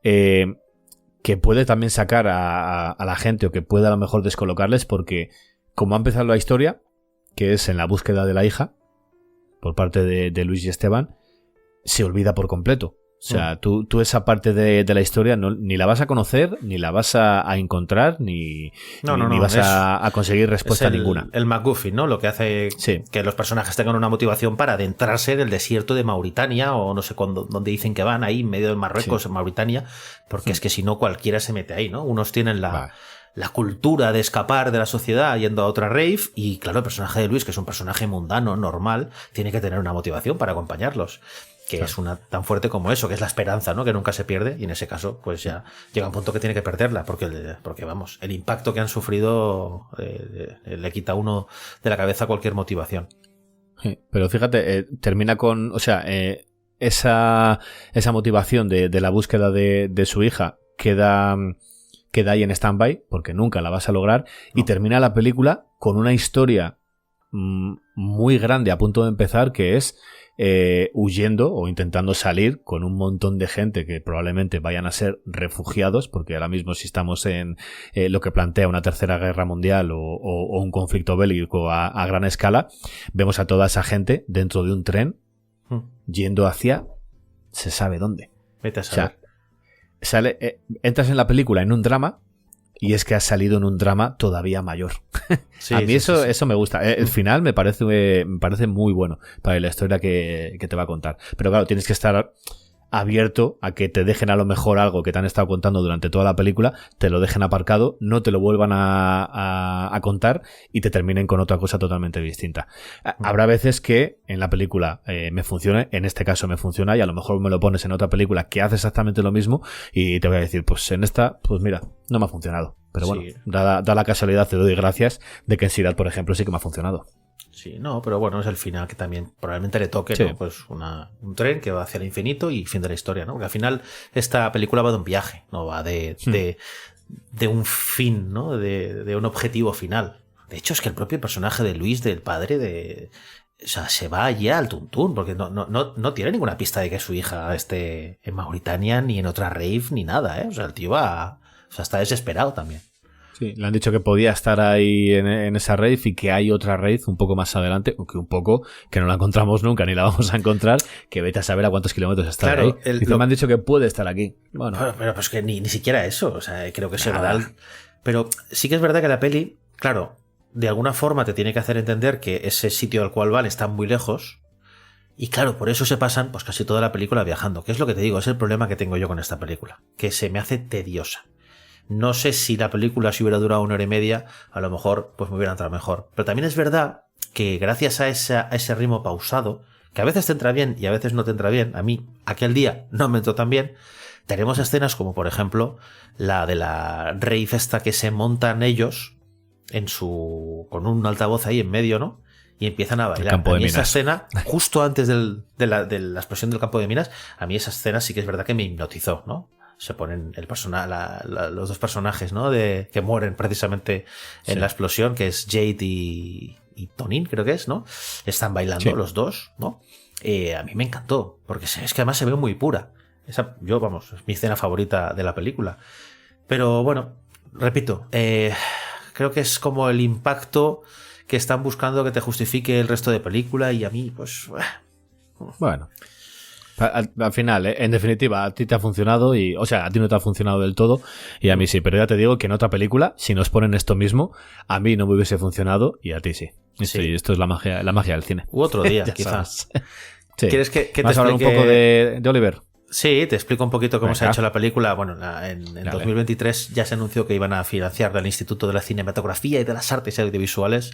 que puede también sacar a la gente, o que puede a lo mejor descolocarles, porque como ha empezado la historia, que es en la búsqueda de la hija, por parte de Luis y Esteban, se olvida por completo. O sea, tú esa parte de la historia ni la vas a conocer, ni la vas a encontrar, ni vas a conseguir respuesta ninguna. El MacGuffin, ¿no? Lo que hace que los personajes tengan una motivación para adentrarse en el desierto de Mauritania, o no sé dónde dicen que van, ahí en medio de Marruecos, en Mauritania, porque es que si no cualquiera se mete ahí, ¿no? Unos tienen la cultura de escapar de la sociedad yendo a otra rave, y claro, el personaje de Luis, que es un personaje mundano, normal, tiene que tener una motivación para acompañarlos. Que es una tan fuerte como eso, que es la esperanza, ¿no? Que nunca se pierde, y en ese caso, pues ya llega un punto que tiene que perderla, porque vamos, el impacto que han sufrido le quita a uno de la cabeza cualquier motivación. Sí, pero fíjate, termina con, o sea, esa motivación de la búsqueda de su hija queda ahí en stand-by, porque nunca la vas a lograr, y termina la película con una historia muy grande a punto de empezar, que es huyendo o intentando salir con un montón de gente que probablemente vayan a ser refugiados, porque ahora mismo si estamos en lo que plantea una tercera guerra mundial o un conflicto bélico a gran escala, vemos a toda esa gente dentro de un tren yendo hacia se sabe dónde. Vete a saber. O sea, entras en la película en un drama, y es que has salido en un drama todavía mayor. Sí, a mí eso me gusta. El final me parece muy bueno para la historia que te va a contar. Pero claro, tienes que estar abierto a que te dejen a lo mejor algo que te han estado contando durante toda la película, te lo dejen aparcado, no te lo vuelvan a contar y te terminen con otra cosa totalmente distinta. Habrá veces que en la película me funcione, en este caso me funciona, y a lo mejor me lo pones en otra película que hace exactamente lo mismo y te voy a decir, pues en esta, pues mira, no me ha funcionado. Pero bueno, da la casualidad, te doy gracias de que en Sirat, por ejemplo, sí que me ha funcionado. Sí, no, pero bueno, es el final que también probablemente le toque, ¿no? Pues un tren que va hacia el infinito y fin de la historia, ¿no? Porque al final esta película va de un viaje, no va de un fin, ¿no? De un objetivo final. De hecho, es que el propio personaje de Luis, del padre, o sea, se va ya al tuntún, porque no tiene ninguna pista de que su hija esté en Mauritania, ni en otra rave, ni nada, ¿eh? O sea, el tío está desesperado también. Sí, le han dicho que podía estar ahí en esa rave y que hay otra rave un poco más adelante, o que no la encontramos nunca ni la vamos a encontrar, que vete a saber a cuántos kilómetros está ahí. Me han dicho que puede estar aquí. Bueno. Pero pues que ni siquiera eso, o sea, creo que se va a dar. Pero sí que es verdad que la peli, claro, de alguna forma te tiene que hacer entender que ese sitio al cual van está muy lejos. Y claro, por eso se pasan pues casi toda la película viajando, que es lo que te digo, es el problema que tengo yo con esta película, que se me hace tediosa. No sé si la película, si hubiera durado 1 hora y media, a lo mejor pues me hubiera entrado mejor. Pero también es verdad que gracias a ese ritmo pausado, que a veces te entra bien y a veces no te entra bien, a mí aquel día no me entró tan bien, tenemos escenas como por ejemplo la de la rave esta que se montan ellos con un altavoz ahí en medio, ¿no? Y empiezan a bailar. A mí esa escena, justo antes de la explosión del campo de minas, a mí esa escena sí que es verdad que me hipnotizó, ¿no? Se ponen los dos personajes, ¿no? Que mueren precisamente en la explosión, que es Jade y Tonin, creo que es, ¿no? Están bailando los dos, ¿no? A mí me encantó, porque es que además se ve muy pura. Es mi escena favorita de la película. Pero bueno, repito, creo que es como el impacto que están buscando que te justifique el resto de película, y a mí, pues... Bueno... Al final, en definitiva, a ti te ha funcionado o sea, a ti no te ha funcionado del todo y a mí sí, pero ya te digo que en otra película, si nos ponen esto mismo, a mí no me hubiese funcionado y a ti sí. Esto es la magia del cine. U otro día, quizás. Sí. ¿Quieres que te ¿Vas a hablar un poco de Oliver? Sí, te explico un poquito cómo se ha hecho la película. Bueno, en 2023 ya se anunció que iban a financiar el Instituto de la Cinematografía y de las Artes Audiovisuales,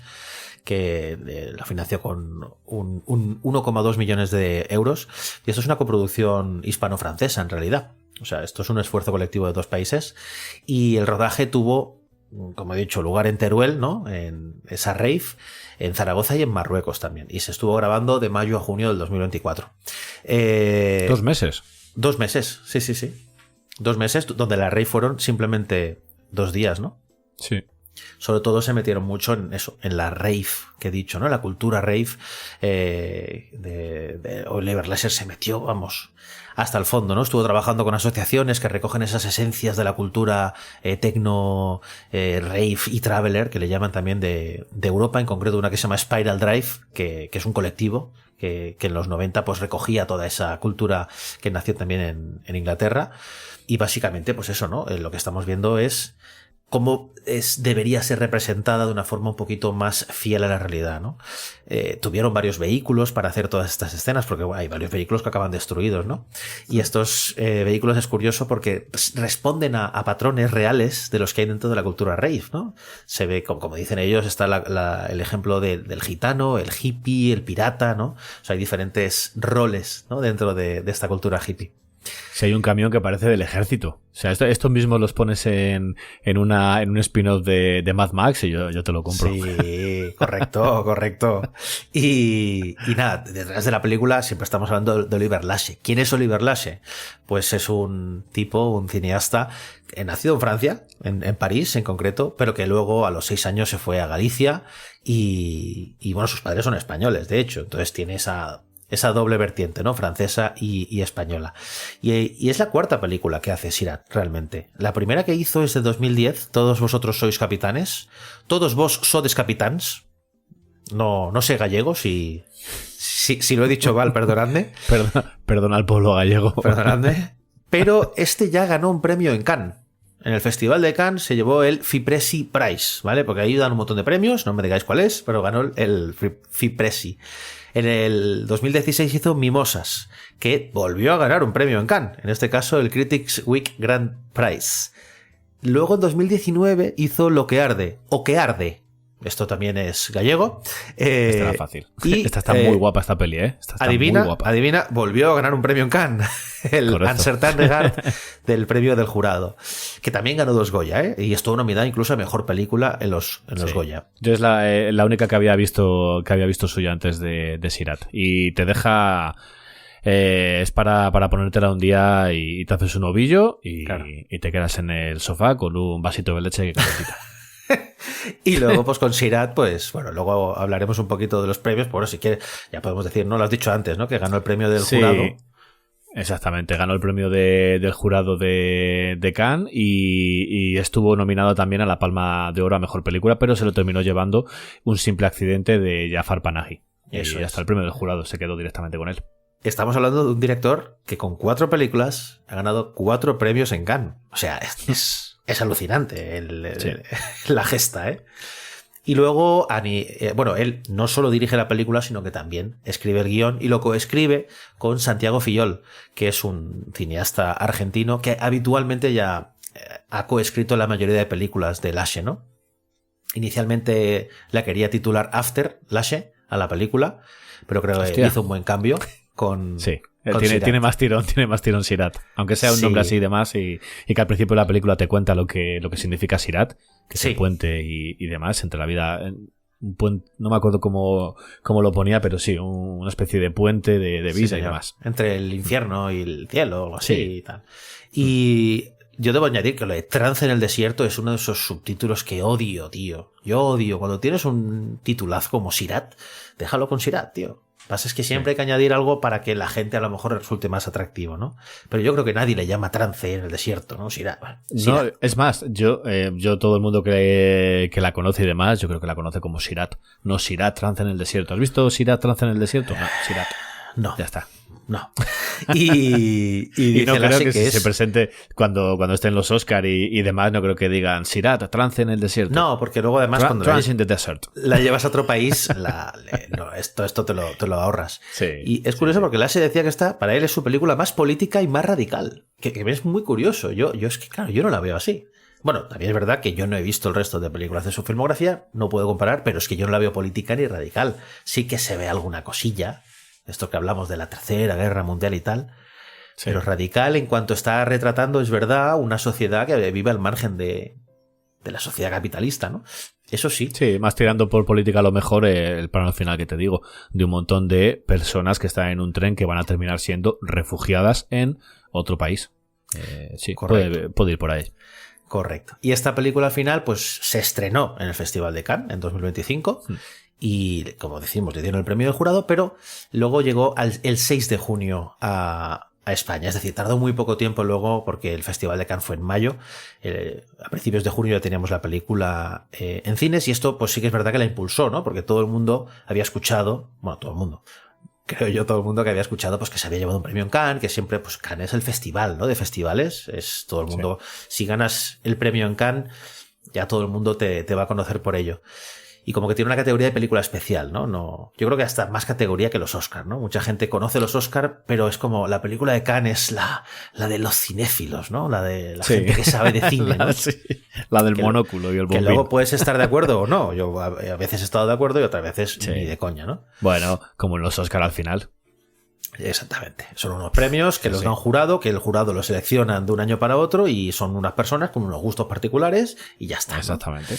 que la financió con un 1,2 millones de euros, y esto es una coproducción hispano-francesa en realidad. O sea, esto es un esfuerzo colectivo de 2 países, y el rodaje tuvo, como he dicho, lugar en Teruel, ¿no? En esa rave, en Zaragoza y en Marruecos también, y se estuvo grabando de mayo a junio del 2024. 2 meses. 2 meses, sí. 2 meses donde la rave fueron simplemente 2 días, ¿no? Sí. Sobre todo se metieron mucho en eso, en la rave, que he dicho, ¿no? La cultura rave de Oliver Lasser se metió, vamos, hasta el fondo, ¿no? Estuvo trabajando con asociaciones que recogen esas esencias de la cultura techno, rave y traveler, que le llaman también de Europa, en concreto una que se llama Spiral Drive, que es un colectivo que en los 90 pues recogía toda esa cultura que nació también en Inglaterra. Y básicamente, pues eso, ¿no? Lo que estamos viendo es cómo debería ser representada de una forma un poquito más fiel a la realidad, ¿no? Tuvieron varios vehículos para hacer todas estas escenas, porque hay varios vehículos que acaban destruidos, ¿no? Y estos vehículos es curioso porque responden a patrones reales de los que hay dentro de la cultura rave, ¿no? Se ve, como dicen ellos, está el ejemplo del gitano, el hippie, el pirata, ¿no? O sea, hay diferentes roles, ¿no? Dentro de esta cultura hippie. Si hay un camión que parece del ejército. O sea, estos mismos los pones en un spin-off de Mad Max y yo te lo compro. Sí, correcto. Y nada, detrás de la película siempre estamos hablando de Oliver Lasche. ¿Quién es Oliver Lasche? Pues es un cineasta, nacido en Francia, en París en concreto, pero que luego a los 6 años se fue a Galicia y bueno, sus padres son españoles, de hecho. Entonces tiene esa doble vertiente, ¿no? Francesa y española. Y es la 4ª película que hace Sirat, realmente. La primera que hizo es de 2010, Todos vosotros sois capitanes. Todos vos sodes capitans. No sé gallego, si lo he dicho mal, perdonadme. Perdona al pueblo gallego. Perdonadme. Pero ya ganó un premio en Cannes. En el Festival de Cannes se llevó el FIPRESI Prize, ¿vale? Porque ahí dan un montón de premios, no me digáis cuál es, pero ganó el FIPRESI. En el 2016 hizo Mimosas, que volvió a ganar un premio en Cannes, en este caso el Critics Week Grand Prize. Luego en 2019 hizo Lo que arde, o que arde. Esto también es gallego. Esta era fácil. Y, esta está muy guapa esta peli, ¿eh? Adivina, volvió a ganar un premio en Cannes. El Uncertain Regard del premio del jurado. Que también ganó 2 Goya, ¿eh? Y estuvo nominada incluso a mejor película en los Goya. Yo es la única que había visto suya antes de Sirat. Y te deja. Es para ponértela un día y te haces un ovillo y te quedas en el sofá con un vasito de leche que calentita. Y luego pues con Sirat, pues bueno, luego hablaremos un poquito de los premios, pero bueno, si quieres ya podemos decir, no lo has dicho antes, ¿no? Que ganó el premio del jurado. Exactamente, ganó el premio del jurado de Cannes y estuvo nominado también a la Palma de Oro a Mejor Película, pero se lo terminó llevando un simple accidente de Jafar Panahi. Y hasta el premio del jurado se quedó directamente con él. Estamos hablando de un director que con 4 películas ha ganado 4 premios en Cannes. O sea, es alucinante la gesta, ¿eh? Y luego, él no solo dirige la película, sino que también escribe el guión y lo coescribe con Santiago Fillol, que es un cineasta argentino que habitualmente ya ha coescrito la mayoría de películas de Lasche, ¿no? Inicialmente la quería titular After Lasche a la película, pero creo que hizo un buen cambio con... Sí. Tiene más tirón Sirat, aunque sea un nombre así y demás, y que al principio de la película te cuenta lo que significa Sirat, que es el puente y demás entre la vida, un puente, no me acuerdo cómo lo ponía, pero sí, una especie de puente de vida y demás. Entre el infierno y el cielo, o algo así y tal. Y yo debo añadir que lo de Trance en el desierto es uno de esos subtítulos que odio, tío. Yo odio. Cuando tienes un titulazo como Sirat, déjalo con Sirat, tío. Lo que pasa es que siempre hay que añadir algo para que la gente a lo mejor resulte más atractivo, ¿no? Pero yo creo que nadie le llama Trance en el desierto, ¿no? Sirat. No, es más, yo todo el mundo que la conoce y demás, yo creo que la conoce como Sirat. No Sirat, Trance en el desierto. ¿Has visto Sirat, Trance en el desierto? No, Sirat. No. Ya está. No. Y no creo que se presente cuando estén los Oscar y demás, no creo que digan Sirat, Trance en el desierto. No, porque luego además cuando Trance in the desert. La llevas a otro país, esto te lo ahorras. Sí, y es curioso porque Lasche decía que para él es su película más política y más radical. Que es muy curioso. Yo es que, claro, yo no la veo así. Bueno, también es verdad que yo no he visto el resto de películas de su filmografía, no puedo comparar, pero es que yo no la veo política ni radical. Sí que se ve alguna cosilla. Esto que hablamos de la Tercera Guerra Mundial y tal, pero radical en cuanto está retratando, es verdad, una sociedad que vive al margen de la sociedad capitalista, ¿no? Eso sí. Sí, más tirando por política a lo mejor el plano final que te digo, de un montón de personas que están en un tren que van a terminar siendo refugiadas en otro país. Sí, puede ir por ahí. Correcto. Y esta película al final pues se estrenó en el Festival de Cannes en 2025 y, como decimos, le dieron el premio del jurado, pero luego llegó el 6 de junio a España. Es decir, tardó muy poco tiempo luego porque el Festival de Cannes fue en mayo. A principios de junio ya teníamos la película en cines y esto pues sí que es verdad que la impulsó, ¿no? Porque todo el mundo había escuchado, bueno, todo el mundo, creo yo, todo el mundo que había escuchado pues que se había llevado un premio en Cannes, que siempre pues Cannes es el festival, ¿no? De festivales, es todo el mundo, si ganas el premio en Cannes, ya todo el mundo te va a conocer por ello. Y como que tiene una categoría de película especial, ¿no? Yo creo que hasta más categoría que los Oscar, ¿no? Mucha gente conoce los Oscar, pero es como la película de Cannes es la de los cinéfilos, ¿no? La de la gente que sabe de cine, ¿no? La del monóculo y el bombín. Que luego puedes estar de acuerdo o no. Yo a veces he estado de acuerdo y otras veces ni de coña, ¿no? Bueno, como en los Oscar al final. Exactamente. Son unos premios que los da un jurado, que el jurado los seleccionan de un año para otro y son unas personas con unos gustos particulares y ya está, ¿no? Exactamente.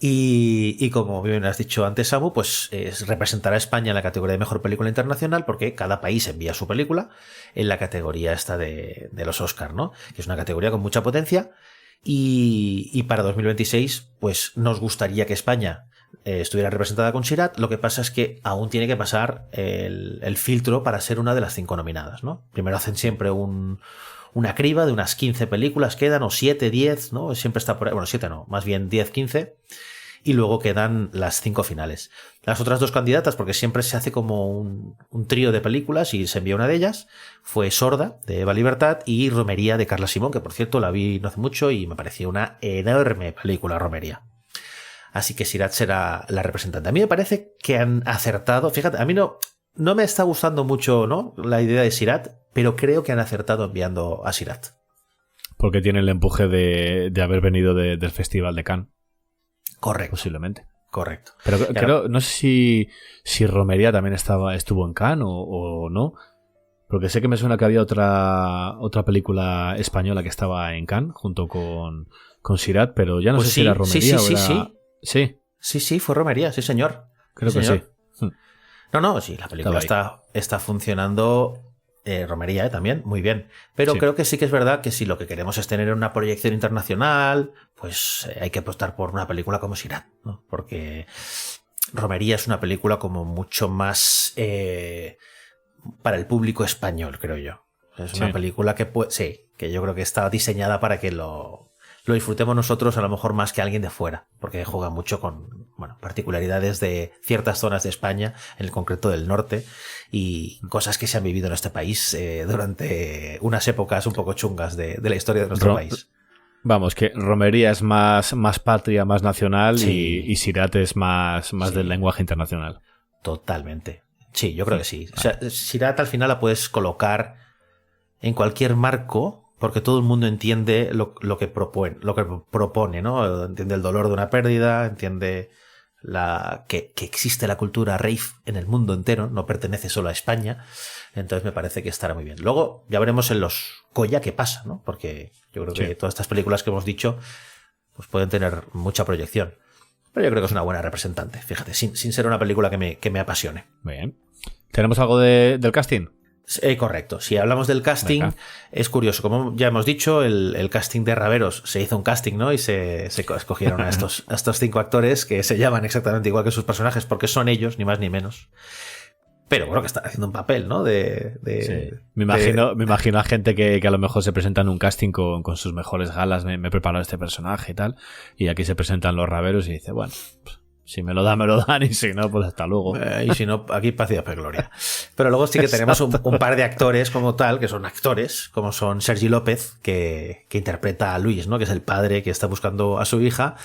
Y como bien has dicho antes, Samu, pues representará a España en la categoría de mejor película internacional porque cada país envía su película en la categoría esta de los Oscar, ¿no? Que es una categoría con mucha potencia y para 2026 pues nos gustaría que España estuviera representada con Sirat. Lo que pasa es que aún tiene que pasar el filtro para ser una de las 5 nominadas, ¿no? Primero hacen siempre una criba de unas 15 películas, quedan, o 7, 10, ¿no? Siempre está por ahí, bueno, 7 no, más bien 10, 15, y luego quedan las 5 finales. Las otras 2 candidatas, porque siempre se hace como un trío de películas y se envía una de ellas, fue Sorda, de Eva Libertad, y Romería, de Carla Simón, que por cierto la vi no hace mucho y me pareció una enorme película, Romería. Así que Sirat será la representante. A mí me parece que han acertado, fíjate, a mí no me está gustando mucho, ¿no?, la idea de Sirat, pero creo que han acertado enviando a Sirat. Porque tiene el empuje de haber venido del Festival de Cannes. Correcto. Posiblemente. Correcto. Pero creo, no sé si Romería también estuvo en Cannes o no. Porque sé que me suena que había otra película española que estaba en Cannes junto con Sirat, pero ya no sé si era Romería o era... Sí, fue Romería, sí señor. Creo que sí. No, sí, la película está funcionando, Romería también, muy bien. Pero creo que sí que es verdad que si lo que queremos es tener una proyección internacional, pues hay que apostar por una película como Sirat, ¿no? Porque Romería es una película como mucho más para el público español, creo yo. Es una película que yo creo que está diseñada para que lo disfrutemos nosotros a lo mejor más que alguien de fuera, porque juega mucho con particularidades de ciertas zonas de España, en el concreto del norte, y cosas que se han vivido en este país durante unas épocas un poco chungas de la historia de nuestro país. Vamos, que Romería es más patria, más nacional, y Sirat es más del lenguaje internacional. Totalmente. Sí, yo creo que sí. O sea, Sirat al final la puedes colocar en cualquier marco, porque todo el mundo entiende lo que propone, ¿no? Entiende el dolor de una pérdida, entiende que existe la cultura rave en el mundo entero, no pertenece solo a España. Entonces me parece que estará muy bien. Luego ya veremos en los Goya qué pasa, ¿no? Porque yo creo que todas estas películas que hemos dicho pues pueden tener mucha proyección. Pero yo creo que es una buena representante, fíjate, sin ser una película que me apasione. Bien. ¿Tenemos algo del casting? Correcto. Si hablamos del casting, es curioso. Como ya hemos dicho, el casting de Raveros, se hizo un casting, ¿no? Y se escogieron a estos 5 actores que se llaman exactamente igual que sus personajes porque son ellos, ni más ni menos. Pero bueno, que están haciendo un papel, ¿no? Me imagino a gente que a lo mejor se presenta en un casting con sus mejores galas. Me he preparado este personaje y tal. Y aquí se presentan los Raveros y dice, bueno, si me lo dan, y si no, pues hasta luego. Y si no, aquí paz y gloria. Pero luego sí que tenemos un par de actores como tal, que son actores, como son Sergi López, que interpreta a Luis, ¿no? Que es el padre que está buscando a su hija,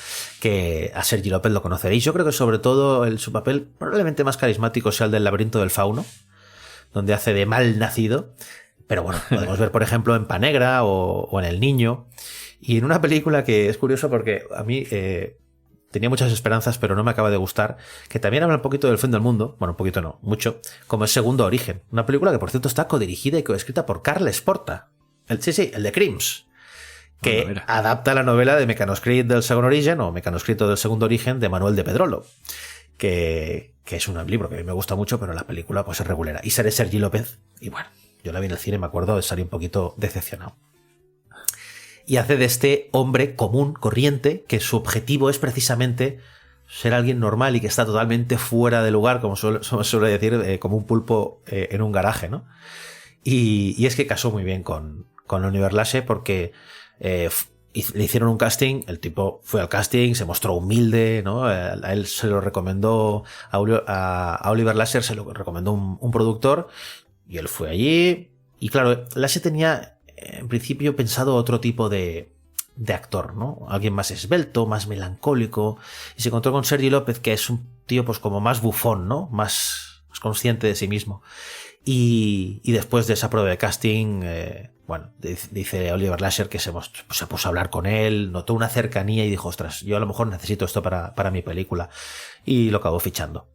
que a Sergi López lo conoceréis. Yo creo que sobre todo su papel probablemente más carismático sea el del Laberinto del Fauno, donde hace de mal nacido. Pero bueno, podemos ver, por ejemplo, en Panegra o en El Niño. Y en una película que es curioso porque a mí... tenía muchas esperanzas, pero no me acaba de gustar, que también habla un poquito del fin del mundo, bueno, un poquito no, mucho, como es Segundo Origen, una película que por cierto está codirigida y coescrita por Carles Porta, el de Crims, que adapta la novela de Mecanoscrit del Segundo Origen, o Mecanoscrito del Segundo Origen, de Manuel de Pedrolo, que es un libro que a mí me gusta mucho, pero la película pues es regulera. Y sale Sergi López, y bueno, yo la vi en el cine y me acuerdo de salir un poquito decepcionado. y hace de este hombre común, corriente, que su objetivo es precisamente ser alguien normal y que está totalmente fuera de lugar, como suele decir, como un pulpo en un garaje, ¿no? Y es que casó muy bien con Oliver Lache porque le hicieron un casting, el tipo fue al casting, se mostró humilde, ¿no? A él se lo recomendó, a Oliver Lache se lo recomendó un productor y él fue allí. Y claro, Lache tenía en principio pensado otro tipo de actor, ¿no? Alguien más esbelto, más melancólico, y se encontró con Sergi López, que es un tío pues como más bufón, ¿no? Más consciente de sí mismo. Y después de esa prueba de casting, bueno, dice Oliver Lache que se puso a hablar con él, notó una cercanía y dijo, ostras, yo a lo mejor necesito esto para mi película. Y lo acabó fichando.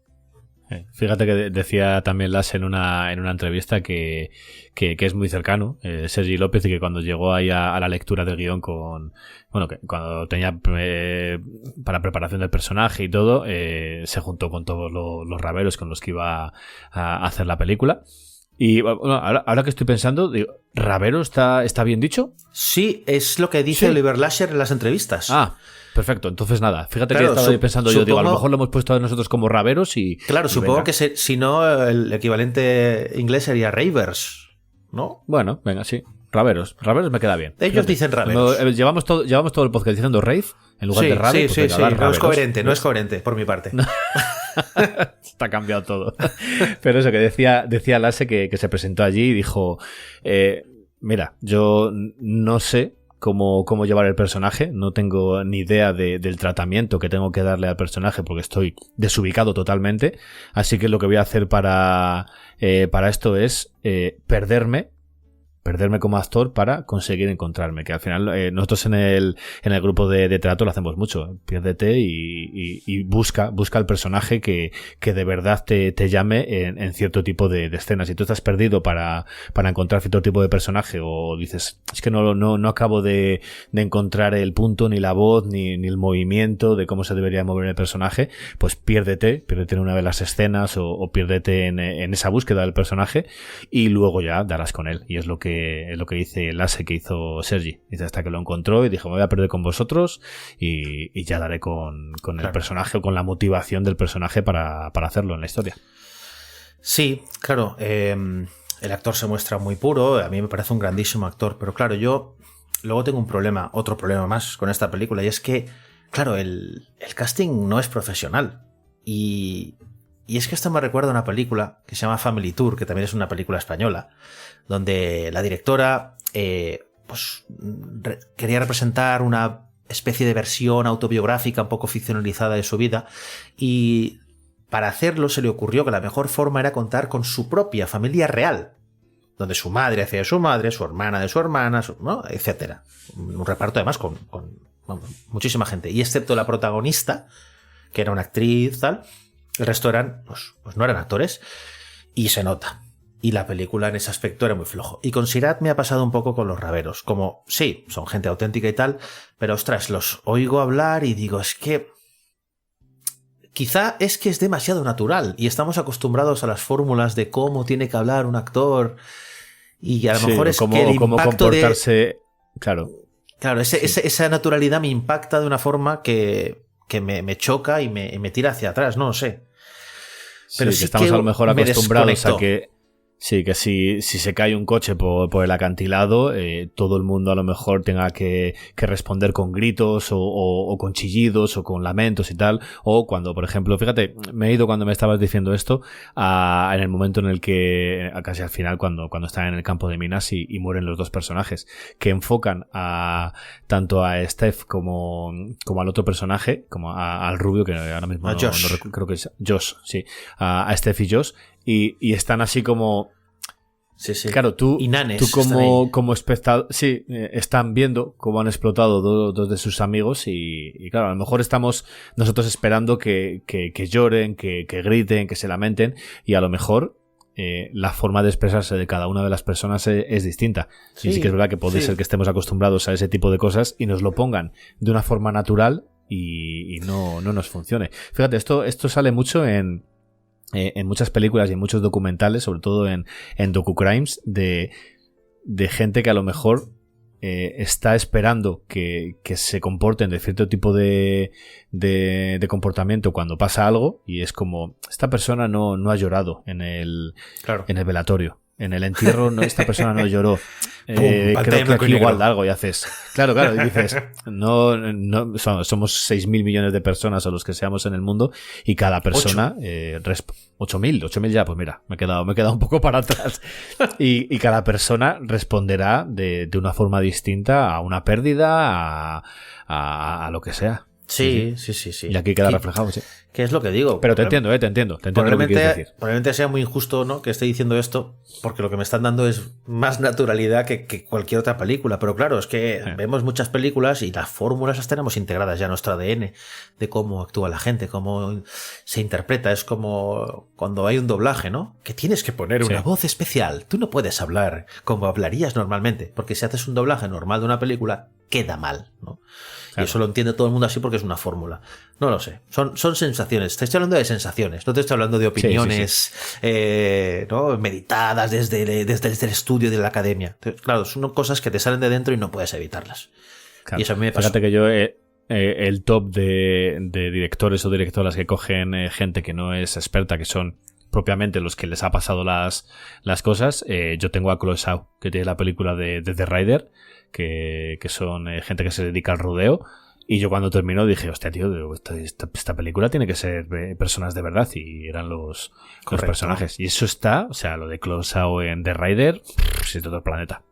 Fíjate que decía también Lache en una entrevista que es muy cercano, Sergi López, y que cuando llegó ahí a la lectura del guión que cuando tenía para preparación del personaje y todo, se juntó con todos los raveros con los que iba a hacer la película. Y bueno, ahora que estoy pensando, digo, ¿rabero está bien dicho? Sí, es lo que dice Oliver Lache en las entrevistas. Ah, perfecto. Entonces nada, fíjate que estaba pensando yo, digo, a lo mejor lo hemos puesto nosotros como raveros y... Claro, supongo venga. Que si no, el equivalente inglés sería ravers, ¿no? Bueno, venga, sí. Raveros me queda bien. Ellos dicen raveros. Llevamos todo el podcast diciendo rave en lugar de rave. Sí. No es coherente por mi parte. Está cambiado todo. Pero eso que decía Lache que se presentó allí y dijo, mira, yo no sé cómo llevar el personaje, no tengo ni idea del tratamiento que tengo que darle al personaje porque estoy desubicado totalmente, así que lo que voy a hacer para esto es perderme como actor para conseguir encontrarme, que al final nosotros en el grupo de teatro lo hacemos mucho, piérdete y busca el personaje que de verdad te llame en cierto tipo de escenas. Si tú estás perdido para encontrar cierto tipo de personaje o dices, es que no acabo de encontrar el punto, ni la voz, ni el movimiento de cómo se debería mover el personaje, pues piérdete en una de las escenas o piérdete en esa búsqueda del personaje y luego ya darás con él. Y es lo que dice Lache que hizo Sergi. Dice, hasta que lo encontró y dijo, me voy a perder con vosotros y ya daré con el personaje o con la motivación del personaje para hacerlo en la historia. Sí, claro. El actor se muestra muy puro. A mí me parece un grandísimo actor. Pero claro, yo luego tengo otro problema más con esta película. Y es que, claro, el casting no es profesional. Y es que esto me recuerda a una película que se llama Family Tour, que también es una película española, donde la directora quería representar una especie de versión autobiográfica un poco ficcionalizada de su vida, y para hacerlo se le ocurrió que la mejor forma era contar con su propia familia real, donde su madre hacía de su madre, su hermana de su hermana, ¿no? Etcétera. Un reparto además con muchísima gente, y excepto la protagonista, que era una actriz, tal, el resto eran, pues no eran actores, y se nota. Y la película en ese aspecto era muy flojo. Y con Sirat me ha pasado un poco con los raveros. Como, sí, son gente auténtica y tal, pero ostras, los oigo hablar y digo, es que quizá es que es demasiado natural y estamos acostumbrados a las fórmulas de cómo tiene que hablar un actor y a lo mejor es que el cómo impacto comportarse, claro, esa naturalidad me impacta de una forma que me choca y me tira hacia atrás, no lo sé. Pero sí estamos que a lo mejor acostumbrados a que Sí, que si se cae un coche por el acantilado, todo el mundo a lo mejor tenga que responder con gritos o con chillidos o con lamentos y tal. O cuando, por ejemplo, fíjate, me he ido cuando me estabas diciendo esto en el momento en el que, casi al final, cuando están en el campo de minas y mueren los dos personajes, que enfocan tanto a Steph como al otro personaje, como al rubio, que ahora mismo no creo que es Josh, sí, a Steph y Josh. Y están así como... Sí, sí. Claro, tú como espectador... Sí, están viendo cómo han explotado dos de sus amigos y claro, a lo mejor estamos nosotros esperando que lloren, que griten, que se lamenten, y a lo mejor la forma de expresarse de cada una de las personas es distinta. Sí, y sí que es verdad que puede ser que estemos acostumbrados a ese tipo de cosas y nos lo pongan de una forma natural y no nos funcione. Fíjate, esto sale mucho en muchas películas y en muchos documentales, sobre todo en docucrimes, de gente que a lo mejor está esperando que se comporten de cierto tipo de comportamiento cuando pasa algo, y es como, esta persona no ha llorado en el velatorio. En el entierro esta persona no lloró. Creo que aquí igual da algo y haces... Claro, y dices, no somos 6.000 millones de personas o los que seamos en el mundo, y cada persona... 8.000 ya, pues mira, me he quedado un poco para atrás. Y cada persona responderá de una forma distinta a una pérdida, a lo que sea. Sí. Y aquí queda reflejado, sí. ¿Qué es lo que digo? Pero te entiendo lo que quieres decir. Probablemente sea muy injusto, ¿no?, que esté diciendo esto, porque lo que me están dando es más naturalidad que cualquier otra película. Pero claro, es que vemos muchas películas y las fórmulas las tenemos integradas ya en nuestro ADN, de cómo actúa la gente, cómo se interpreta. Es como cuando hay un doblaje, ¿no?, que tienes que poner una voz especial. Tú no puedes hablar como hablarías normalmente, porque si haces un doblaje normal de una película, queda mal, ¿no? Claro. Y eso lo entiende todo el mundo así porque es una fórmula. No lo sé. Son sensaciones. Te estoy hablando de sensaciones. No te estoy hablando de opiniones ¿no?, meditadas desde el estudio de la academia. Claro, son cosas que te salen de dentro y no puedes evitarlas. Claro. Y eso a mí me pasó. Fíjate que yo el top de directores o directoras que cogen gente que no es experta, que son propiamente los que les ha pasado las cosas, yo tengo a Chloe Zhao, que tiene la película de The Rider, que son gente que se dedica al rodeo, y yo cuando terminó dije, hostia, tío, esta película tiene que ser personas de verdad, y eran los personajes. Y eso está, o sea, lo de Chloe Zhao en The Rider, es de otro planeta.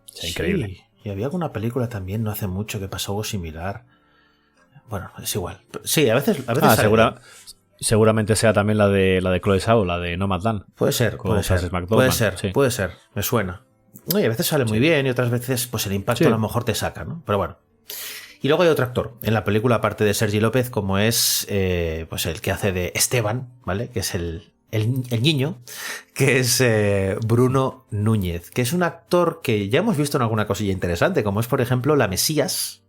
O sea, increíble. Y había alguna película también no hace mucho que pasó algo similar. Bueno, es igual. Sí, a veces seguramente sea también la de Chloe Zhao, la de Nomadland. Puede ser. Puede ser, me suena. No, y a veces sale muy bien y otras veces pues el impacto a lo mejor te saca, ¿no? Pero bueno. Y luego hay otro actor en la película, aparte de Sergi López, como es pues el que hace de Esteban, ¿vale? Que es el niño, que es Bruno Núñez, que es un actor que ya hemos visto en alguna cosilla interesante, como es, por ejemplo, La Mesías.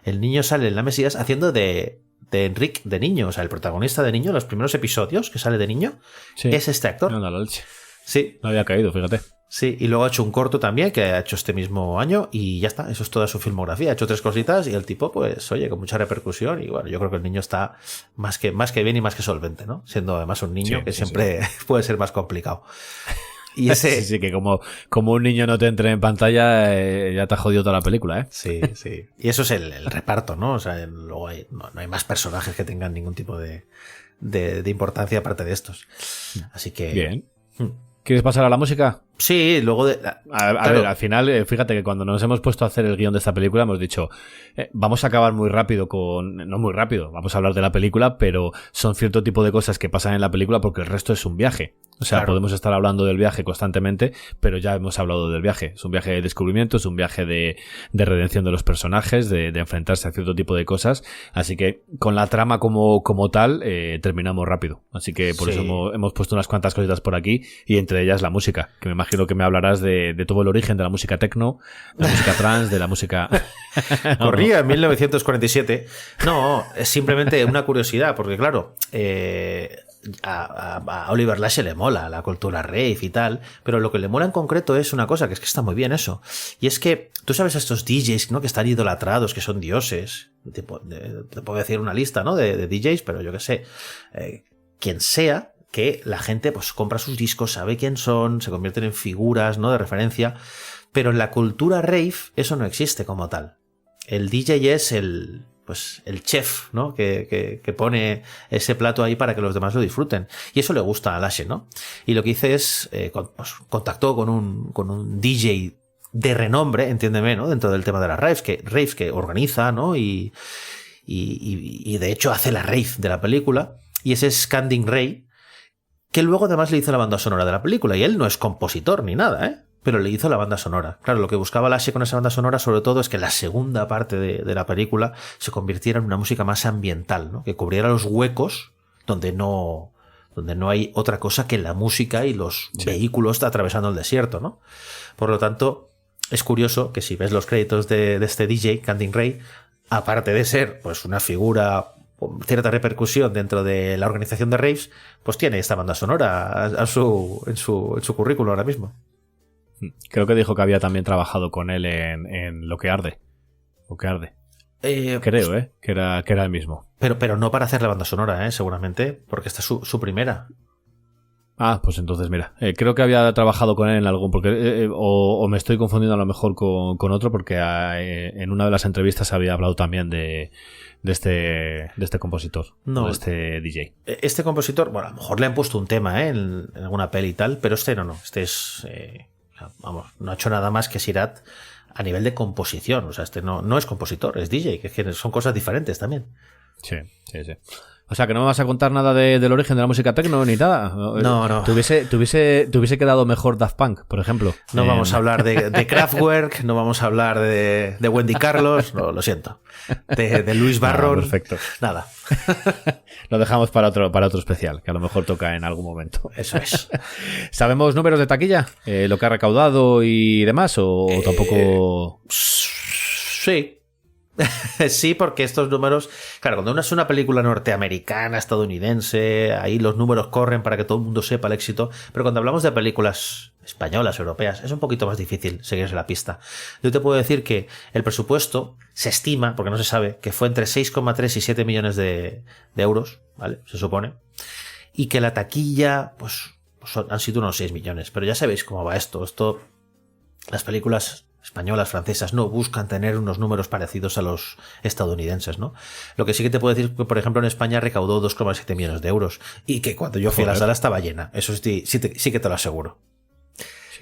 El niño sale en La Mesías haciendo de Enric de niño, o sea, el protagonista de niño, los primeros episodios que sale de niño, es este actor. Sí. No había caído, fíjate. Sí, y luego ha hecho un corto también que ha hecho este mismo año y ya está, eso es toda su filmografía. Ha hecho 3 cositas y el tipo, pues, oye, con mucha repercusión, y bueno, yo creo que el niño está más que bien y más que solvente, ¿no? Siendo además un niño que siempre puede ser más complicado. Y ese... sí, que como un niño no te entre en pantalla, ya te ha jodido toda la película, ¿eh? Sí. Y eso es el reparto, ¿no? O sea, luego no hay más personajes que tengan ningún tipo de importancia aparte de estos. Así que... Bien. ¿Quieres pasar a la música? Sí, luego A ver, al final, fíjate que cuando nos hemos puesto a hacer el guión de esta película hemos dicho, vamos a acabar muy rápido no muy rápido, vamos a hablar de la película, pero son cierto tipo de cosas que pasan en la película porque el resto es un viaje. O sea, podemos estar hablando del viaje constantemente, pero ya hemos hablado del viaje. Es un viaje de descubrimiento, es un viaje de redención de los personajes, de enfrentarse a cierto tipo de cosas. Así que con la trama como tal, terminamos rápido. Así que por eso hemos puesto unas cuantas cositas por aquí, y entre ellas la música, que me imagino que me hablarás de todo el origen de la música techno, de la música trance, de la música... Corría en 1947. No, es simplemente una curiosidad, porque claro... A Oliver Lache le mola la cultura rave y tal, pero lo que le mola en concreto es una cosa, que es que está muy bien eso, y es que tú sabes a estos DJs, ¿no?, que están idolatrados, que son dioses. Te puedo decir una lista, ¿no?, de DJs, pero yo qué sé, quien sea, que la gente pues compra sus discos, sabe quién son, se convierten en figuras, ¿no?, de referencia, pero en la cultura rave eso no existe como tal. El DJ es el chef, ¿no?, que pone ese plato ahí para que los demás lo disfruten. Y eso le gusta a Lache, ¿no? Y lo que hice es, contactó con un DJ de renombre, entiéndeme, ¿no?, dentro del tema de las raves que organiza, ¿no?, y de hecho hace la rave de la película, y ese es Candice Ray, que luego además le hizo la banda sonora de la película, y él no es compositor ni nada, pero le hizo la banda sonora. Claro, lo que buscaba Lache con esa banda sonora sobre todo es que la segunda parte de la película se convirtiera en una música más ambiental, ¿no?, que cubriera los huecos donde no hay otra cosa que la música y los vehículos atravesando el desierto, ¿no? Por lo tanto, es curioso que si ves los créditos de este DJ, Candice Ray, aparte de ser pues una figura con cierta repercusión dentro de la organización de raves, pues tiene esta banda sonora en su currículum ahora mismo. Creo que dijo que había también trabajado con él en Lo que arde. Lo que arde. Creo, que era el mismo. Pero no para hacer la banda sonora, seguramente, porque esta es su primera. Ah, pues entonces mira, creo que había trabajado con él en algún, porque o me estoy confundiendo a lo mejor con otro, porque en una de las entrevistas había hablado también de este compositor, de este DJ. Este compositor, bueno, a lo mejor le han puesto un tema en alguna peli y tal, pero este no. Este es, vamos, no ha hecho nada más que Sirat a nivel de composición. O sea, este no es compositor, es DJ, que son cosas diferentes también. Sí. O sea, que no me vas a contar nada del origen de la música techno ni nada. No. ¿Te hubiese quedado mejor Daft Punk, por ejemplo? No vamos a hablar de Kraftwerk, no vamos a hablar de Wendy Carlos, no, lo siento. De Luis Barron. Perfecto. Nada. Lo dejamos para otro especial, que a lo mejor toca en algún momento. Eso es. ¿Sabemos números de taquilla? ¿Lo que ha recaudado y demás? ¿O tampoco...? Sí. Sí, porque estos números, claro, cuando es una película norteamericana, estadounidense, ahí los números corren para que todo el mundo sepa el éxito, pero cuando hablamos de películas españolas, europeas, es un poquito más difícil seguirse la pista. Yo te puedo decir que el presupuesto se estima, porque no se sabe, que fue entre 6,3 y 7 millones de euros, ¿vale? Se supone, y que la taquilla, pues han sido unos 6 millones, pero ya sabéis cómo va esto, las películas españolas, francesas, no buscan tener unos números parecidos a los estadounidenses, ¿no? Lo que sí que te puedo decir que, por ejemplo, en España recaudó 2,7 millones de euros y que cuando yo fui a la sala estaba llena. Eso sí que te lo aseguro.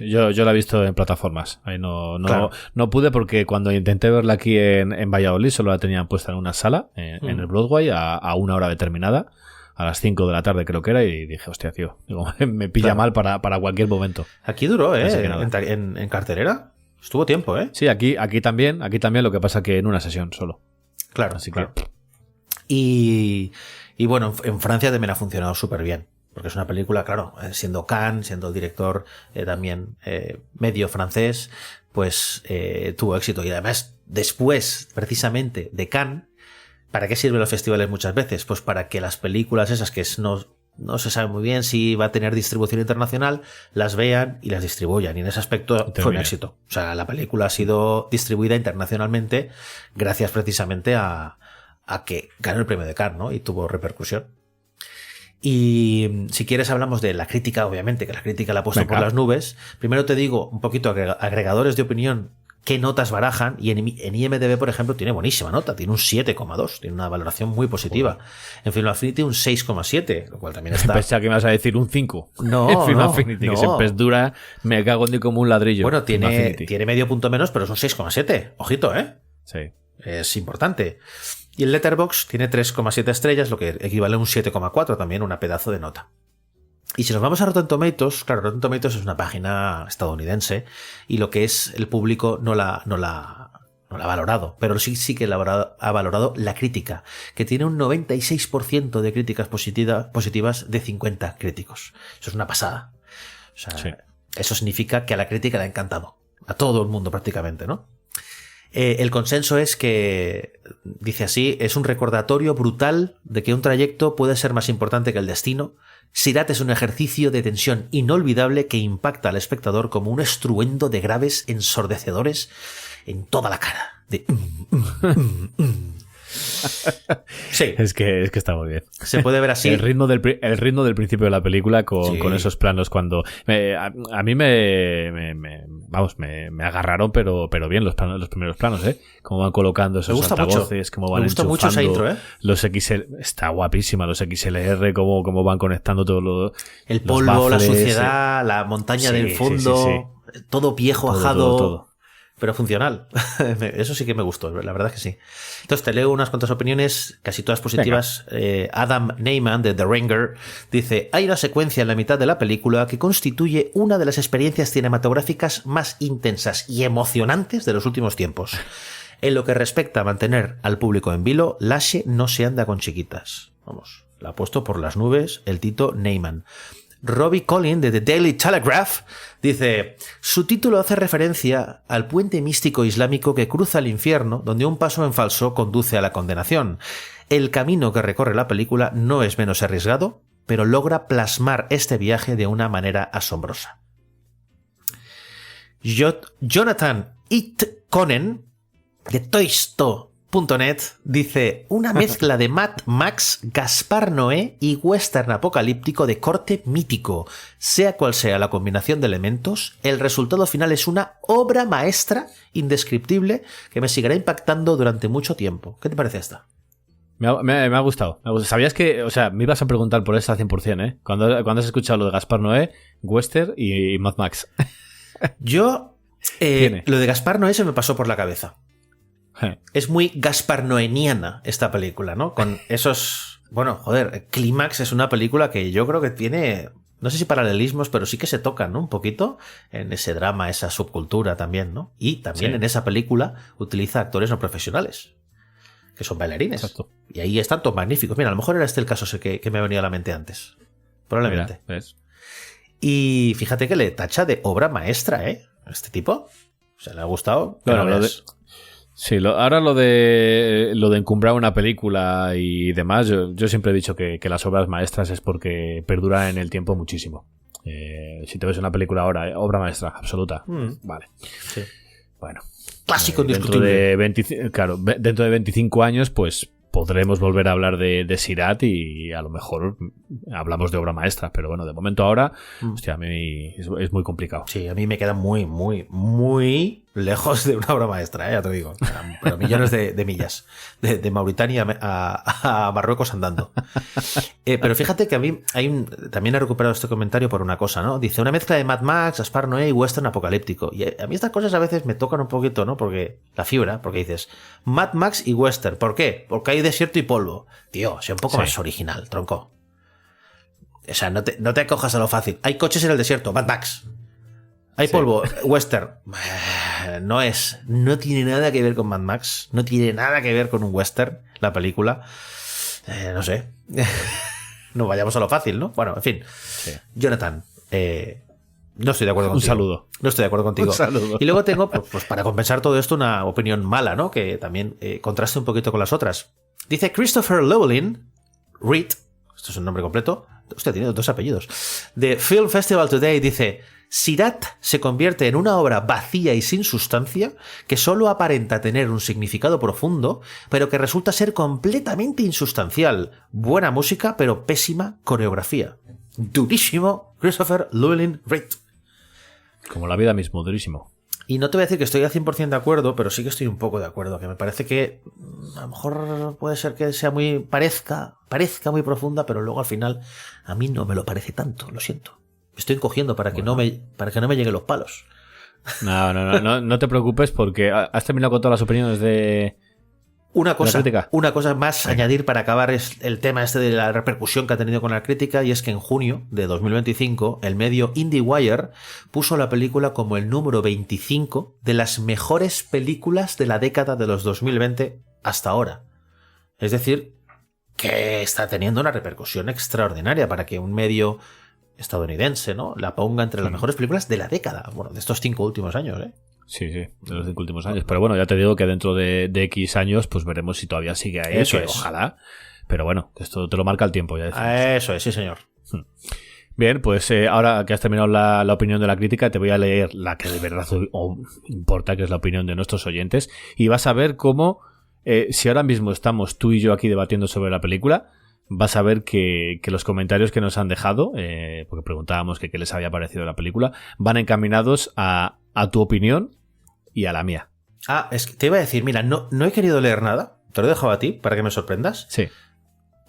Yo la he visto en plataformas. Ahí Claro. no pude porque cuando intenté verla aquí en Valladolid solo la tenían puesta en una sala, en el Broadway, a una hora determinada. A las 5 de la tarde creo que era, y dije, hostia, tío, digo, me pilla mal para cualquier momento. Aquí duró, en cartelera. Estuvo tiempo, ¿eh? Sí, aquí también, lo que pasa que en una sesión solo. Claro, así claro. que... Y bueno, en Francia también ha funcionado súper bien, porque es una película, claro, siendo Cannes, siendo el director también medio francés, pues tuvo éxito. Y además, después, precisamente, de Cannes, ¿para qué sirven los festivales muchas veces? Pues para que las películas esas que no se sabe muy bien si va a tener distribución internacional, las vean y las distribuyan. Y en ese aspecto fue un éxito. O sea, la película ha sido distribuida internacionalmente gracias precisamente a que ganó el premio de Cannes, ¿no? Y tuvo repercusión. Y si quieres hablamos de la crítica, obviamente, que la crítica la ha puesto por las nubes. Primero te digo un poquito agregadores de opinión, qué notas barajan, y en IMDb, por ejemplo, tiene buenísima nota, tiene un 7,2, tiene una valoración muy positiva. En Film Affinity un 6,7, lo cual también está... Pensaba que me vas a decir un 5. No, en Film Affinity, que siempre es dura, me cago en ti como un ladrillo. Bueno, tiene medio punto menos, pero es un 6,7. Ojito, ¿eh? Sí. Es importante. Y el Letterboxd tiene 3,7 estrellas, lo que equivale a un 7,4, también una pedazo de nota. Y si nos vamos a Rotten Tomatoes, claro, Rotten Tomatoes es una página estadounidense y lo que es el público no la ha valorado, pero sí que ha valorado la crítica, que tiene un 96% de críticas positivas de 50 críticos. Eso es una pasada. O sea, sí. Eso significa que a la crítica le ha encantado. A todo el mundo prácticamente, ¿no? El consenso es que, dice así, es un recordatorio brutal de que un trayecto puede ser más importante que el destino. Sirat es un ejercicio de tensión inolvidable que impacta al espectador como un estruendo de graves ensordecedores en toda la cara. Sí. Es que está muy bien. Se puede ver así. El ritmo del principio de la película con esos planos cuando... a mí me agarraron, pero bien los primeros planos, ¿eh? Cómo van colocando esos altavoces, cómo van enchufando. Me gusta mucho esa intro, ¿eh? Los XL... Está guapísima, los XLR, cómo van conectando todo lo... El polvo, la suciedad, la montaña del fondo, todo viejo, ajado... Todo. Pero funcional. Eso sí que me gustó, la verdad es que sí. Entonces te leo unas cuantas opiniones, casi todas positivas. Adam Neyman de The Ringer dice: hay una secuencia en la mitad de la película que constituye una de las experiencias cinematográficas más intensas y emocionantes de los últimos tiempos. En lo que respecta a mantener al público en vilo, Lashe no se anda con chiquitas. Vamos, la ha puesto por las nubes el Tito Neyman. Robbie Collin de The Daily Telegraph dice: su título hace referencia al puente místico islámico que cruza el infierno, donde un paso en falso conduce a la condenación. El camino que recorre la película no es menos arriesgado, pero logra plasmar este viaje de una manera asombrosa. Jonathan Itkonen de toysto.net dice: una mezcla de Mad Max, Gaspar Noé y western apocalíptico de corte mítico. Sea cual sea la combinación de elementos, el resultado final es una obra maestra indescriptible que me seguirá impactando durante mucho tiempo. ¿Qué te parece esta? Me ha gustado. ¿Sabías que, o sea, me ibas a preguntar por esta 100%, ¿eh? Cuando has escuchado lo de Gaspar Noé, western y Mad Max. Yo, lo de Gaspar Noé se me pasó por la cabeza. Es muy gasparnoeniana esta película, ¿no? Con esos... Bueno, joder, Clímax es una película que yo creo que tiene... No sé si paralelismos, pero sí que se tocan, ¿no? Un poquito en ese drama, esa subcultura también, ¿no? Y también en esa película utiliza actores no profesionales, que son bailarines. Exacto. Y ahí están todos magníficos. Mira, a lo mejor era este el caso que me ha venido a la mente antes. Probablemente. Mira, ¿ves? Y fíjate que le tacha de obra maestra, ¿eh? Este tipo. O sea, le ha gustado. Bueno, sí, ahora lo de encumbrar una película y demás, yo siempre he dicho que las obras maestras es porque perduran en el tiempo muchísimo. Si te ves una película ahora, obra maestra, absoluta. Vale. Sí. Bueno. Clásico indiscutible. Dentro de 25 años, pues podremos volver a hablar de Sirat y a lo mejor hablamos de obra maestra, pero bueno, de momento ahora, hostia, a mí es muy complicado. Sí, a mí me queda muy, muy, muy lejos de una obra maestra, ya te digo. Pero millones de millas. De Mauritania a Marruecos andando. Pero fíjate que a mí también he recuperado este comentario por una cosa, ¿no? Dice, una mezcla de Mad Max, Gaspar Noé y western apocalíptico. Y a mí estas cosas a veces me tocan un poquito, ¿no? Porque la fibra, porque dices, Mad Max y western. ¿Por qué? Porque hay desierto y polvo. Tío, sea un poco más original, tronco. O sea, no te acojas a lo fácil. Hay coches en el desierto, Mad Max. Hay polvo, western. No tiene nada que ver con Mad Max. No tiene nada que ver con un western, la película. No sé. No vayamos a lo fácil, ¿no? Bueno, en fin. Sí. Jonathan, no estoy de acuerdo contigo. Un saludo. No estoy de acuerdo contigo. Un saludo. Y luego tengo, pues para compensar todo esto, una opinión mala, ¿no? Que también contraste un poquito con las otras. Dice Christopher Llewellyn Reed, esto es un nombre completo, hostia, tiene 2 apellidos, de Film Festival Today, dice: Sirat se convierte en una obra vacía y sin sustancia que solo aparenta tener un significado profundo, pero que resulta ser completamente insustancial. Buena música, pero pésima coreografía. Durísimo, Christopher Llewellyn Reed. Como la vida mismo, durísimo. Y no te voy a decir que estoy al 100% de acuerdo, pero sí que estoy un poco de acuerdo, que me parece que a lo mejor puede ser que sea parezca muy profunda, pero luego al final a mí no me lo parece tanto, lo siento. Me estoy encogiendo para que no me lleguen los palos. No te preocupes porque has terminado con todas las opiniones de... Una cosa más añadir para acabar es el tema este de la repercusión que ha tenido con la crítica, y es que en junio de 2025 el medio IndieWire puso la película como el número 25 de las mejores películas de la década de los 2020 hasta ahora. Es decir, que está teniendo una repercusión extraordinaria para que un medio estadounidense, ¿no?, la ponga entre las mejores películas de la década, bueno, de estos 5 últimos años, ¿eh? Sí, de los 5 últimos años. Pero bueno, ya te digo que dentro de X años, pues veremos si todavía sigue ahí. Eso es. Ojalá. Pero bueno, esto te lo marca el tiempo. Ya decimos. Eso es, sí, señor. Bien, pues ahora que has terminado la opinión de la crítica, te voy a leer la que de verdad importa, que es la opinión de nuestros oyentes. Y vas a ver cómo, si ahora mismo estamos tú y yo aquí debatiendo sobre la película, vas a ver que los comentarios que nos han dejado, porque preguntábamos qué les había parecido la película, van encaminados a tu opinión y a la mía. Es que te iba a decir, mira, no he querido leer nada, te lo he dejado a ti para que me sorprendas. Sí.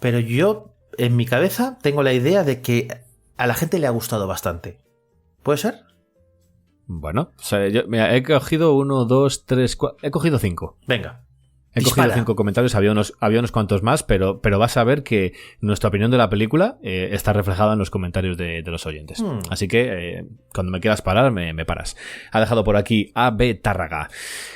Pero yo, en mi cabeza, tengo la idea de que a la gente le ha gustado bastante. ¿Puede ser? Bueno, o sea, mira, he cogido 1, 2, 3, 4... He cogido 5. Venga. He cogido 5 comentarios, había unos cuantos más, pero vas a ver que nuestra opinión de la película está reflejada en los comentarios de los oyentes. Así que cuando me quieras parar, me paras. Ha dejado por aquí A.B. Tárraga.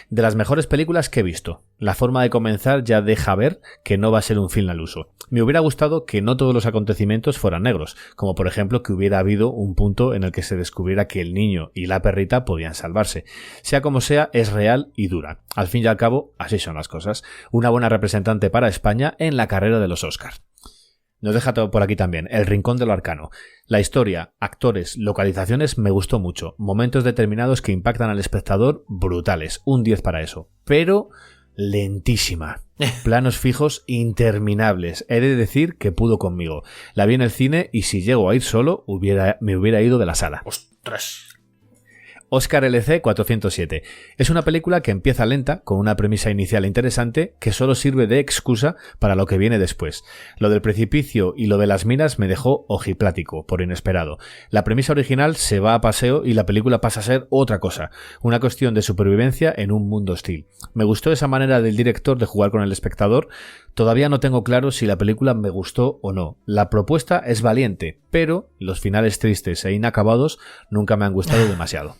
De las mejores películas que he visto. La forma de comenzar ya deja ver que no va a ser un film al uso. Me hubiera gustado que no todos los acontecimientos fueran negros, como por ejemplo que hubiera habido un punto en el que se descubriera que el niño y la perrita podían salvarse. Sea como sea, es real y dura. Al fin y al cabo, así son las cosas. Una buena representante para España en la carrera de los Oscars. Nos deja todo por aquí también. El rincón de lo arcano. La historia, actores, localizaciones me gustó mucho. Momentos determinados que impactan al espectador, brutales. Un 10 para eso. Pero lentísima. Planos fijos interminables. He de decir que pudo conmigo. La vi en el cine y si llego a ir solo, me hubiera ido de la sala. ¡Ostras! Oscar LC 407. Es una película que empieza lenta, con una premisa inicial interesante, que solo sirve de excusa para lo que viene después. Lo del precipicio y lo de las minas me dejó ojiplático, por inesperado. La premisa original se va a paseo y la película pasa a ser otra cosa, una cuestión de supervivencia en un mundo hostil. Me gustó esa manera del director de jugar con el espectador. Todavía no tengo claro si la película me gustó o no. La propuesta es valiente, pero los finales tristes e inacabados nunca me han gustado demasiado.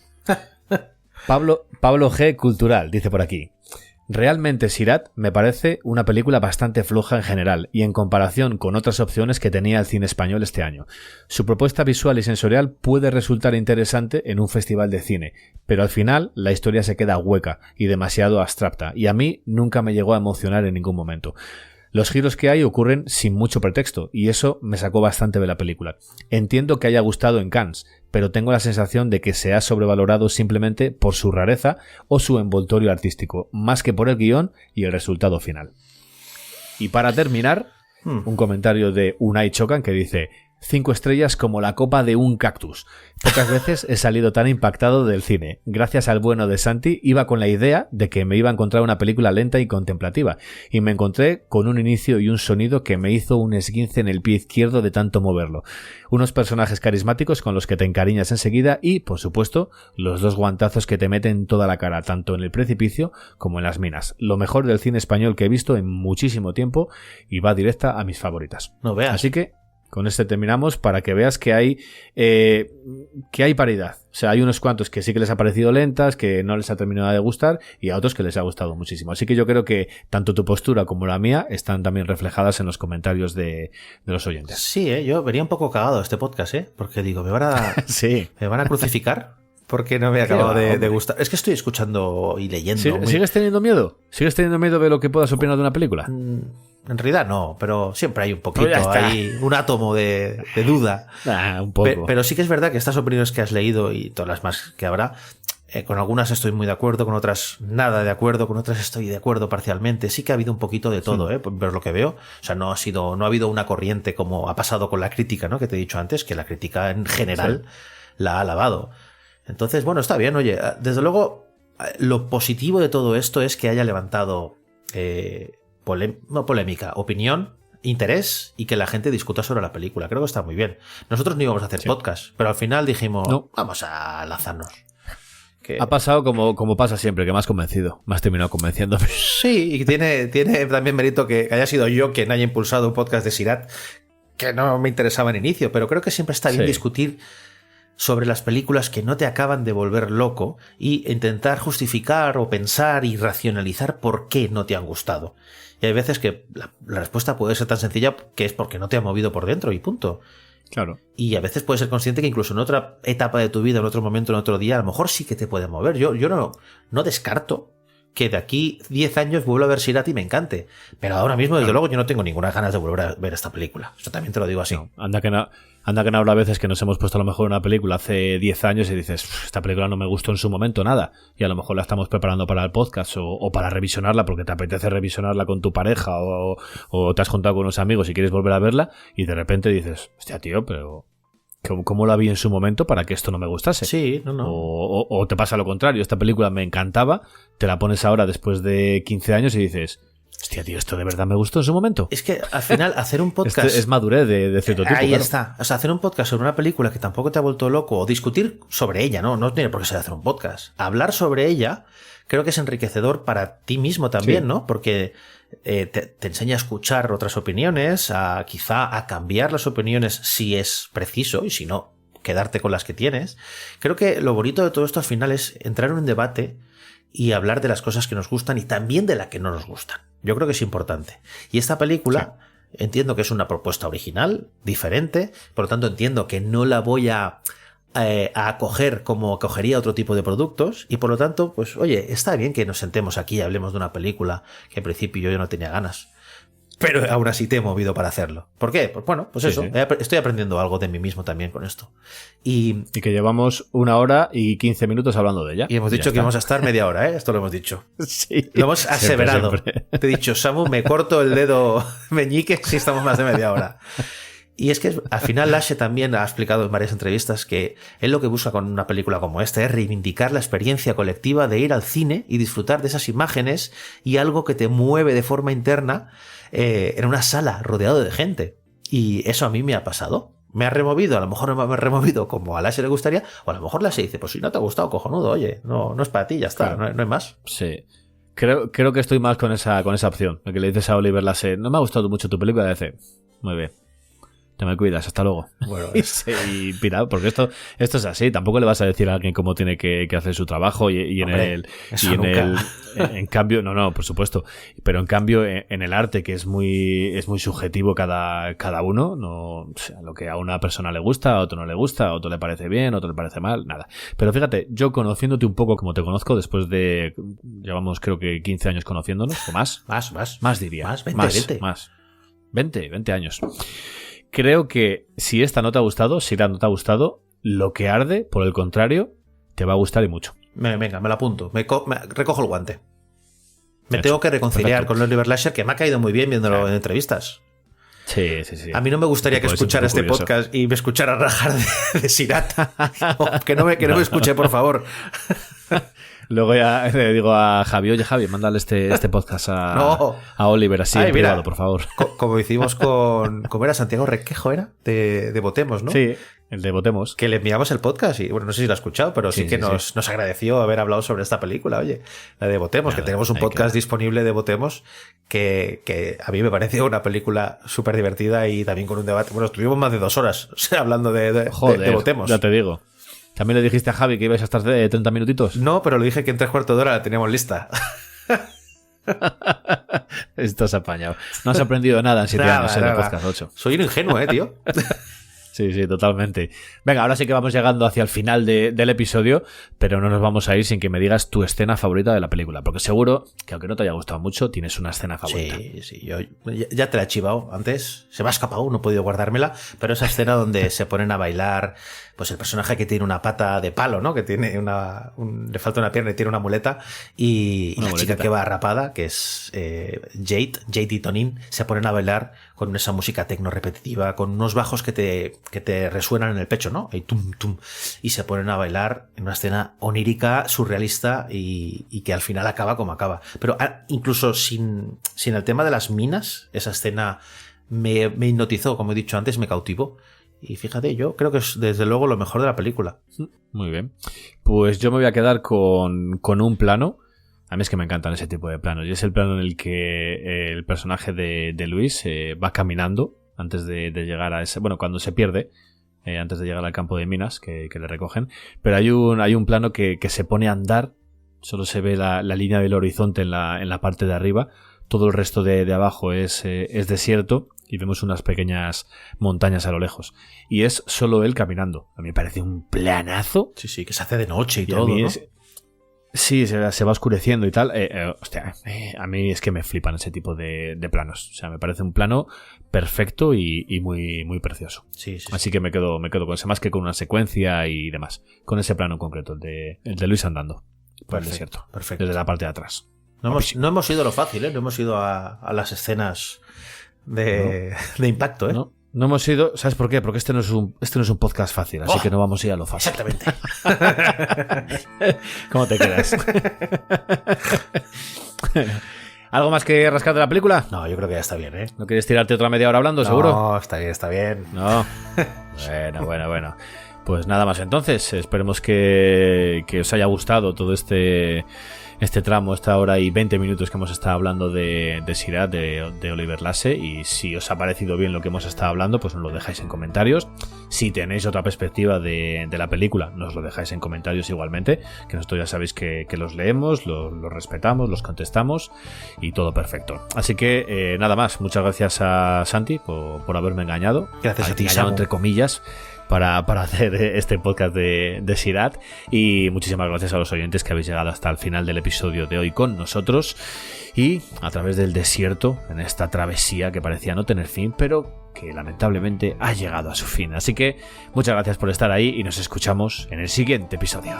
Pablo G. Cultural dice por aquí: realmente Sirat me parece una película bastante floja en general y en comparación con otras opciones que tenía el cine español este año. Su propuesta visual y sensorial puede resultar interesante en un festival de cine, pero al final la historia se queda hueca y demasiado abstracta y a mí nunca me llegó a emocionar en ningún momento. Los giros que hay ocurren sin mucho pretexto y eso me sacó bastante de la película. Entiendo que haya gustado en Cannes, pero tengo la sensación de que se ha sobrevalorado simplemente por su rareza o su envoltorio artístico, más que por el guión y el resultado final. Y para terminar, un comentario de Unai Chocan que dice: 5 estrellas como la copa de un cactus. Pocas veces he salido tan impactado del cine. Gracias al bueno de Santi iba con la idea de que me iba a encontrar una película lenta y contemplativa, y me encontré con un inicio y un sonido que me hizo un esguince en el pie izquierdo de tanto moverlo. Unos personajes carismáticos con los que te encariñas enseguida y, por supuesto, los 2 guantazos que te meten toda la cara, tanto en el precipicio como en las minas. Lo mejor del cine español que he visto en muchísimo tiempo y va directa a mis favoritas. No veas. Así que con este terminamos para que veas que hay paridad. O sea, hay unos cuantos que sí que les ha parecido lentas, que no les ha terminado de gustar, y a otros que les ha gustado muchísimo. Así que yo creo que tanto tu postura como la mía están también reflejadas en los comentarios de los oyentes. Sí, yo venía un poco cagado a este podcast, porque digo, me van a crucificar porque no me ha acabado de gustar. Es que estoy escuchando y leyendo. ¿Sigues teniendo miedo? ¿Sigues teniendo miedo de lo que puedas opinar de una película? En realidad no, pero siempre hay un poquito, hay un átomo de duda. Un poco. Pero sí que es verdad que estas opiniones que has leído y todas las más que habrá, con algunas estoy muy de acuerdo, con otras nada de acuerdo, con otras estoy de acuerdo parcialmente. Sí que ha habido un poquito de todo, por lo que veo. O sea, no ha habido una corriente como ha pasado con la crítica, ¿no? Que te he dicho antes, que la crítica en general la ha alabado. Entonces, bueno, está bien. Oye, desde luego, lo positivo de todo esto es que haya levantado no polémica, opinión, interés y que la gente discuta sobre la película. Creo que está muy bien. Nosotros no íbamos a hacer podcast, pero al final dijimos, vamos a lanzarnos. Ha pasado como pasa siempre, que me has convencido. Me has terminado convenciéndome. Sí, y tiene también mérito que haya sido yo quien haya impulsado un podcast de Sirat, que no me interesaba en inicio, pero creo que siempre está bien discutir sobre las películas que no te acaban de volver loco y intentar justificar o pensar y racionalizar por qué no te han gustado. Y hay veces que la respuesta puede ser tan sencilla que es porque no te ha movido por dentro y punto. Claro. Y a veces puedes ser consciente que incluso en otra etapa de tu vida, en otro momento, en otro día, a lo mejor sí que te puede mover. Yo no descarto que de aquí 10 años vuelva a ver Sirat y me encante. Pero ahora mismo, desde luego, yo no tengo ninguna ganas de volver a ver esta película. Eso también te lo digo así. No, anda que no habrá veces que nos hemos puesto a lo mejor una película hace 10 años y dices, esta película no me gustó en su momento nada. Y a lo mejor la estamos preparando para el podcast o para revisionarla porque te apetece revisionarla con tu pareja o te has juntado con unos amigos y quieres volver a verla y de repente dices, hostia tío, pero ¿cómo la vi en su momento para que esto no me gustase? Sí, no. O te pasa lo contrario, esta película me encantaba, te la pones ahora después de 15 años y dices, hostia, tío, ¿esto de verdad me gustó en su momento? Es que al final hacer un podcast... es madurez de cierto tipo. Ahí está. O sea, hacer un podcast sobre una película que tampoco te ha vuelto loco o discutir sobre ella, no tiene por qué ser hacer un podcast. Hablar sobre ella creo que es enriquecedor para ti mismo también, ¿no? Porque te enseña a escuchar otras opiniones, quizá a cambiar las opiniones si es preciso y si no, quedarte con las que tienes. Creo que lo bonito de todo esto al final es entrar en un debate y hablar de las cosas que nos gustan y también de las que no nos gustan. Yo creo que es importante. Y esta película entiendo que es una propuesta original, diferente, por lo tanto entiendo que no la voy a acoger como acogería otro tipo de productos y por lo tanto, pues oye, está bien que nos sentemos aquí y hablemos de una película que al principio yo no tenía ganas. pero aún así te he movido para hacerlo. ¿Por qué? Pues bueno, pues Sí, eso, sí. estoy aprendiendo algo de mí mismo también con esto. Y que llevamos 1 hora y 15 minutos hablando de ella. hemos dicho que íbamos a estar media hora, ¿eh? Esto lo hemos dicho. Sí. Lo hemos aseverado. Siempre. Te he dicho, Samu, me corto el dedo meñique si estamos más de media hora. Y es que al final Lashe también ha explicado en varias entrevistas que él lo que busca con una película como esta es reivindicar la experiencia colectiva de ir al cine y disfrutar de esas imágenes y algo que te mueve de forma interna en una sala rodeado de gente. Y eso a mí me ha pasado. Me ha removido, a lo mejor no me ha removido como a Lashe le gustaría, o a lo mejor Lashe dice, pues si no te ha gustado, cojonudo, oye, no es para ti, ya está, Claro. no hay más. Sí. Creo que estoy más con esa opción. El que le dices a Oliver Lashe, no me ha gustado mucho tu película, y dice, muy bien. Te me cuidas, hasta luego. Bueno, y pira, porque esto es así. Tampoco le vas a decir a alguien cómo tiene que hacer su trabajo Hombre, eso nunca. En cambio, no, por supuesto. Pero en cambio, en el arte, que es muy subjetivo cada uno, no, o sea, lo que a una persona le gusta, a otro no le gusta, a otro le parece bien, a otro le parece mal, nada. Pero fíjate, yo conociéndote un poco como te conozco, después de, llevamos creo que 15 años conociéndonos, o más. Más Diría. Más, 20 años. Creo que si esta no te ha gustado, si la no te ha gustado, lo que arde, por el contrario, te va a gustar y mucho. Venga, me lo apunto. Recojo el guante. Me Hecho. tengo que reconciliar Perfecto. con Oliver Lashe, que me ha caído muy bien viéndolo en entrevistas. Sí. A mí no me gustaría Sí, que puede ser escuchara un poco este curioso. podcast y me escuchara rajar de Sirat. que no me escuche, por favor. Luego ya le digo a Javi, oye Javi, mándale este podcast No. a Oliver así Ay, en mira. privado, por favor. Como hicimos con... ¿Cómo era? Santiago Requejo, ¿era? De Votemos, ¿no? Sí, el de Votemos. Que le enviamos el podcast y, bueno, no sé si lo ha escuchado, pero sí, Sí, que sí, nos agradeció haber hablado sobre esta película, oye, la de Votemos, Nada, que tenemos un hay podcast que- disponible de Votemos que a mí me parece una película súper divertida y también con un debate. Bueno, estuvimos más de 2 horas hablando de Joder, Votemos. ya te digo. ¿También le dijiste a Javi que ibais a estar de 30 minutitos? No, pero le dije que en 3/4 de hora la teníamos lista. Estás apañado. No has aprendido nada en 7 años en el Nada. podcast 8. Soy un ingenuo, tío. Sí, totalmente. Venga, ahora sí que vamos llegando hacia el final del episodio, pero no nos vamos a ir sin que me digas tu escena favorita de la película, porque seguro que aunque no te haya gustado mucho, tienes una escena favorita. Sí, yo ya te la he chivado antes, se me ha escapado, no he podido guardármela, pero esa escena donde se ponen a bailar, pues el personaje que tiene una pata de palo, ¿no? Que tiene le falta una pierna y tiene una muleta, y Una la muletita. chica que va rapada, que es Jade y Tonin, se ponen a bailar con esa música tecno repetitiva, con unos bajos que te resuenan en el pecho, ¿no? Y tum, tum, y se ponen a bailar en una escena onírica, surrealista y que al final acaba como acaba. Pero incluso sin el tema de las minas, esa escena me hipnotizó, como he dicho antes, me cautivó. Y fíjate, yo creo que es desde luego lo mejor de la película. Muy bien. Pues yo me voy a quedar con un plano. A mí es que me encantan ese tipo de planos. Y es el plano en el que el personaje de Luis va caminando antes de llegar a ese... Bueno, cuando se pierde, antes de llegar al campo de minas que le recogen. Pero hay un plano que se pone a andar. Solo se ve la línea del horizonte en la parte de arriba. Todo el resto de abajo es desierto. Y vemos unas pequeñas montañas a lo lejos. Y es solo él caminando. A mí me parece un planazo. Sí, que se hace de noche y Y todo, a mí ¿no? Sí, se va oscureciendo y tal. Hostia, a mí es que me flipan ese tipo de planos. O sea, me parece un plano perfecto y muy, muy precioso. Sí. Así que me quedo con ese, más que con una secuencia y demás. Con ese plano en concreto, el de Luis andando por el desierto. Perfecto. Desde la parte de atrás. No hemos ido a lo fácil, ¿eh? No hemos ido a las escenas de impacto, ¿eh? No hemos ido, ¿sabes por qué? Porque este no es un podcast fácil, así que no vamos a ir a lo fácil. Exactamente. ¿Cómo te quedas? ¿Algo más que rascar de la película? No, yo creo que ya está bien, ¿eh? ¿No quieres tirarte otra media hora hablando, seguro? No, está bien. No. Bueno. Pues nada más entonces. Esperemos que os haya gustado todo este tramo, esta hora y 20 minutos que hemos estado hablando de Sirat, de Oliver Lashe. Y si os ha parecido bien lo que hemos estado hablando, pues nos lo dejáis en comentarios. Si tenéis otra perspectiva de la película, nos lo dejáis en comentarios igualmente, que nosotros ya sabéis que los leemos, los respetamos, los contestamos y todo perfecto. Así que nada más, muchas gracias a Santi por haberme engañado. Gracias a ti, engañado Samu. entre comillas, para hacer este podcast de Sirat. Y muchísimas gracias a los oyentes que habéis llegado hasta el final del episodio de hoy con nosotros. Y a través del desierto, en esta travesía que parecía no tener fin, pero que lamentablemente ha llegado a su fin. Así que muchas gracias por estar ahí y nos escuchamos en el siguiente episodio.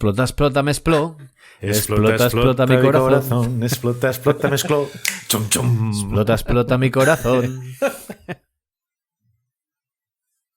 Explota, explota, me expló. Explota, explota mi corazón. Explota, explota, mezcló. Chum, chum. Explota, explota mi corazón.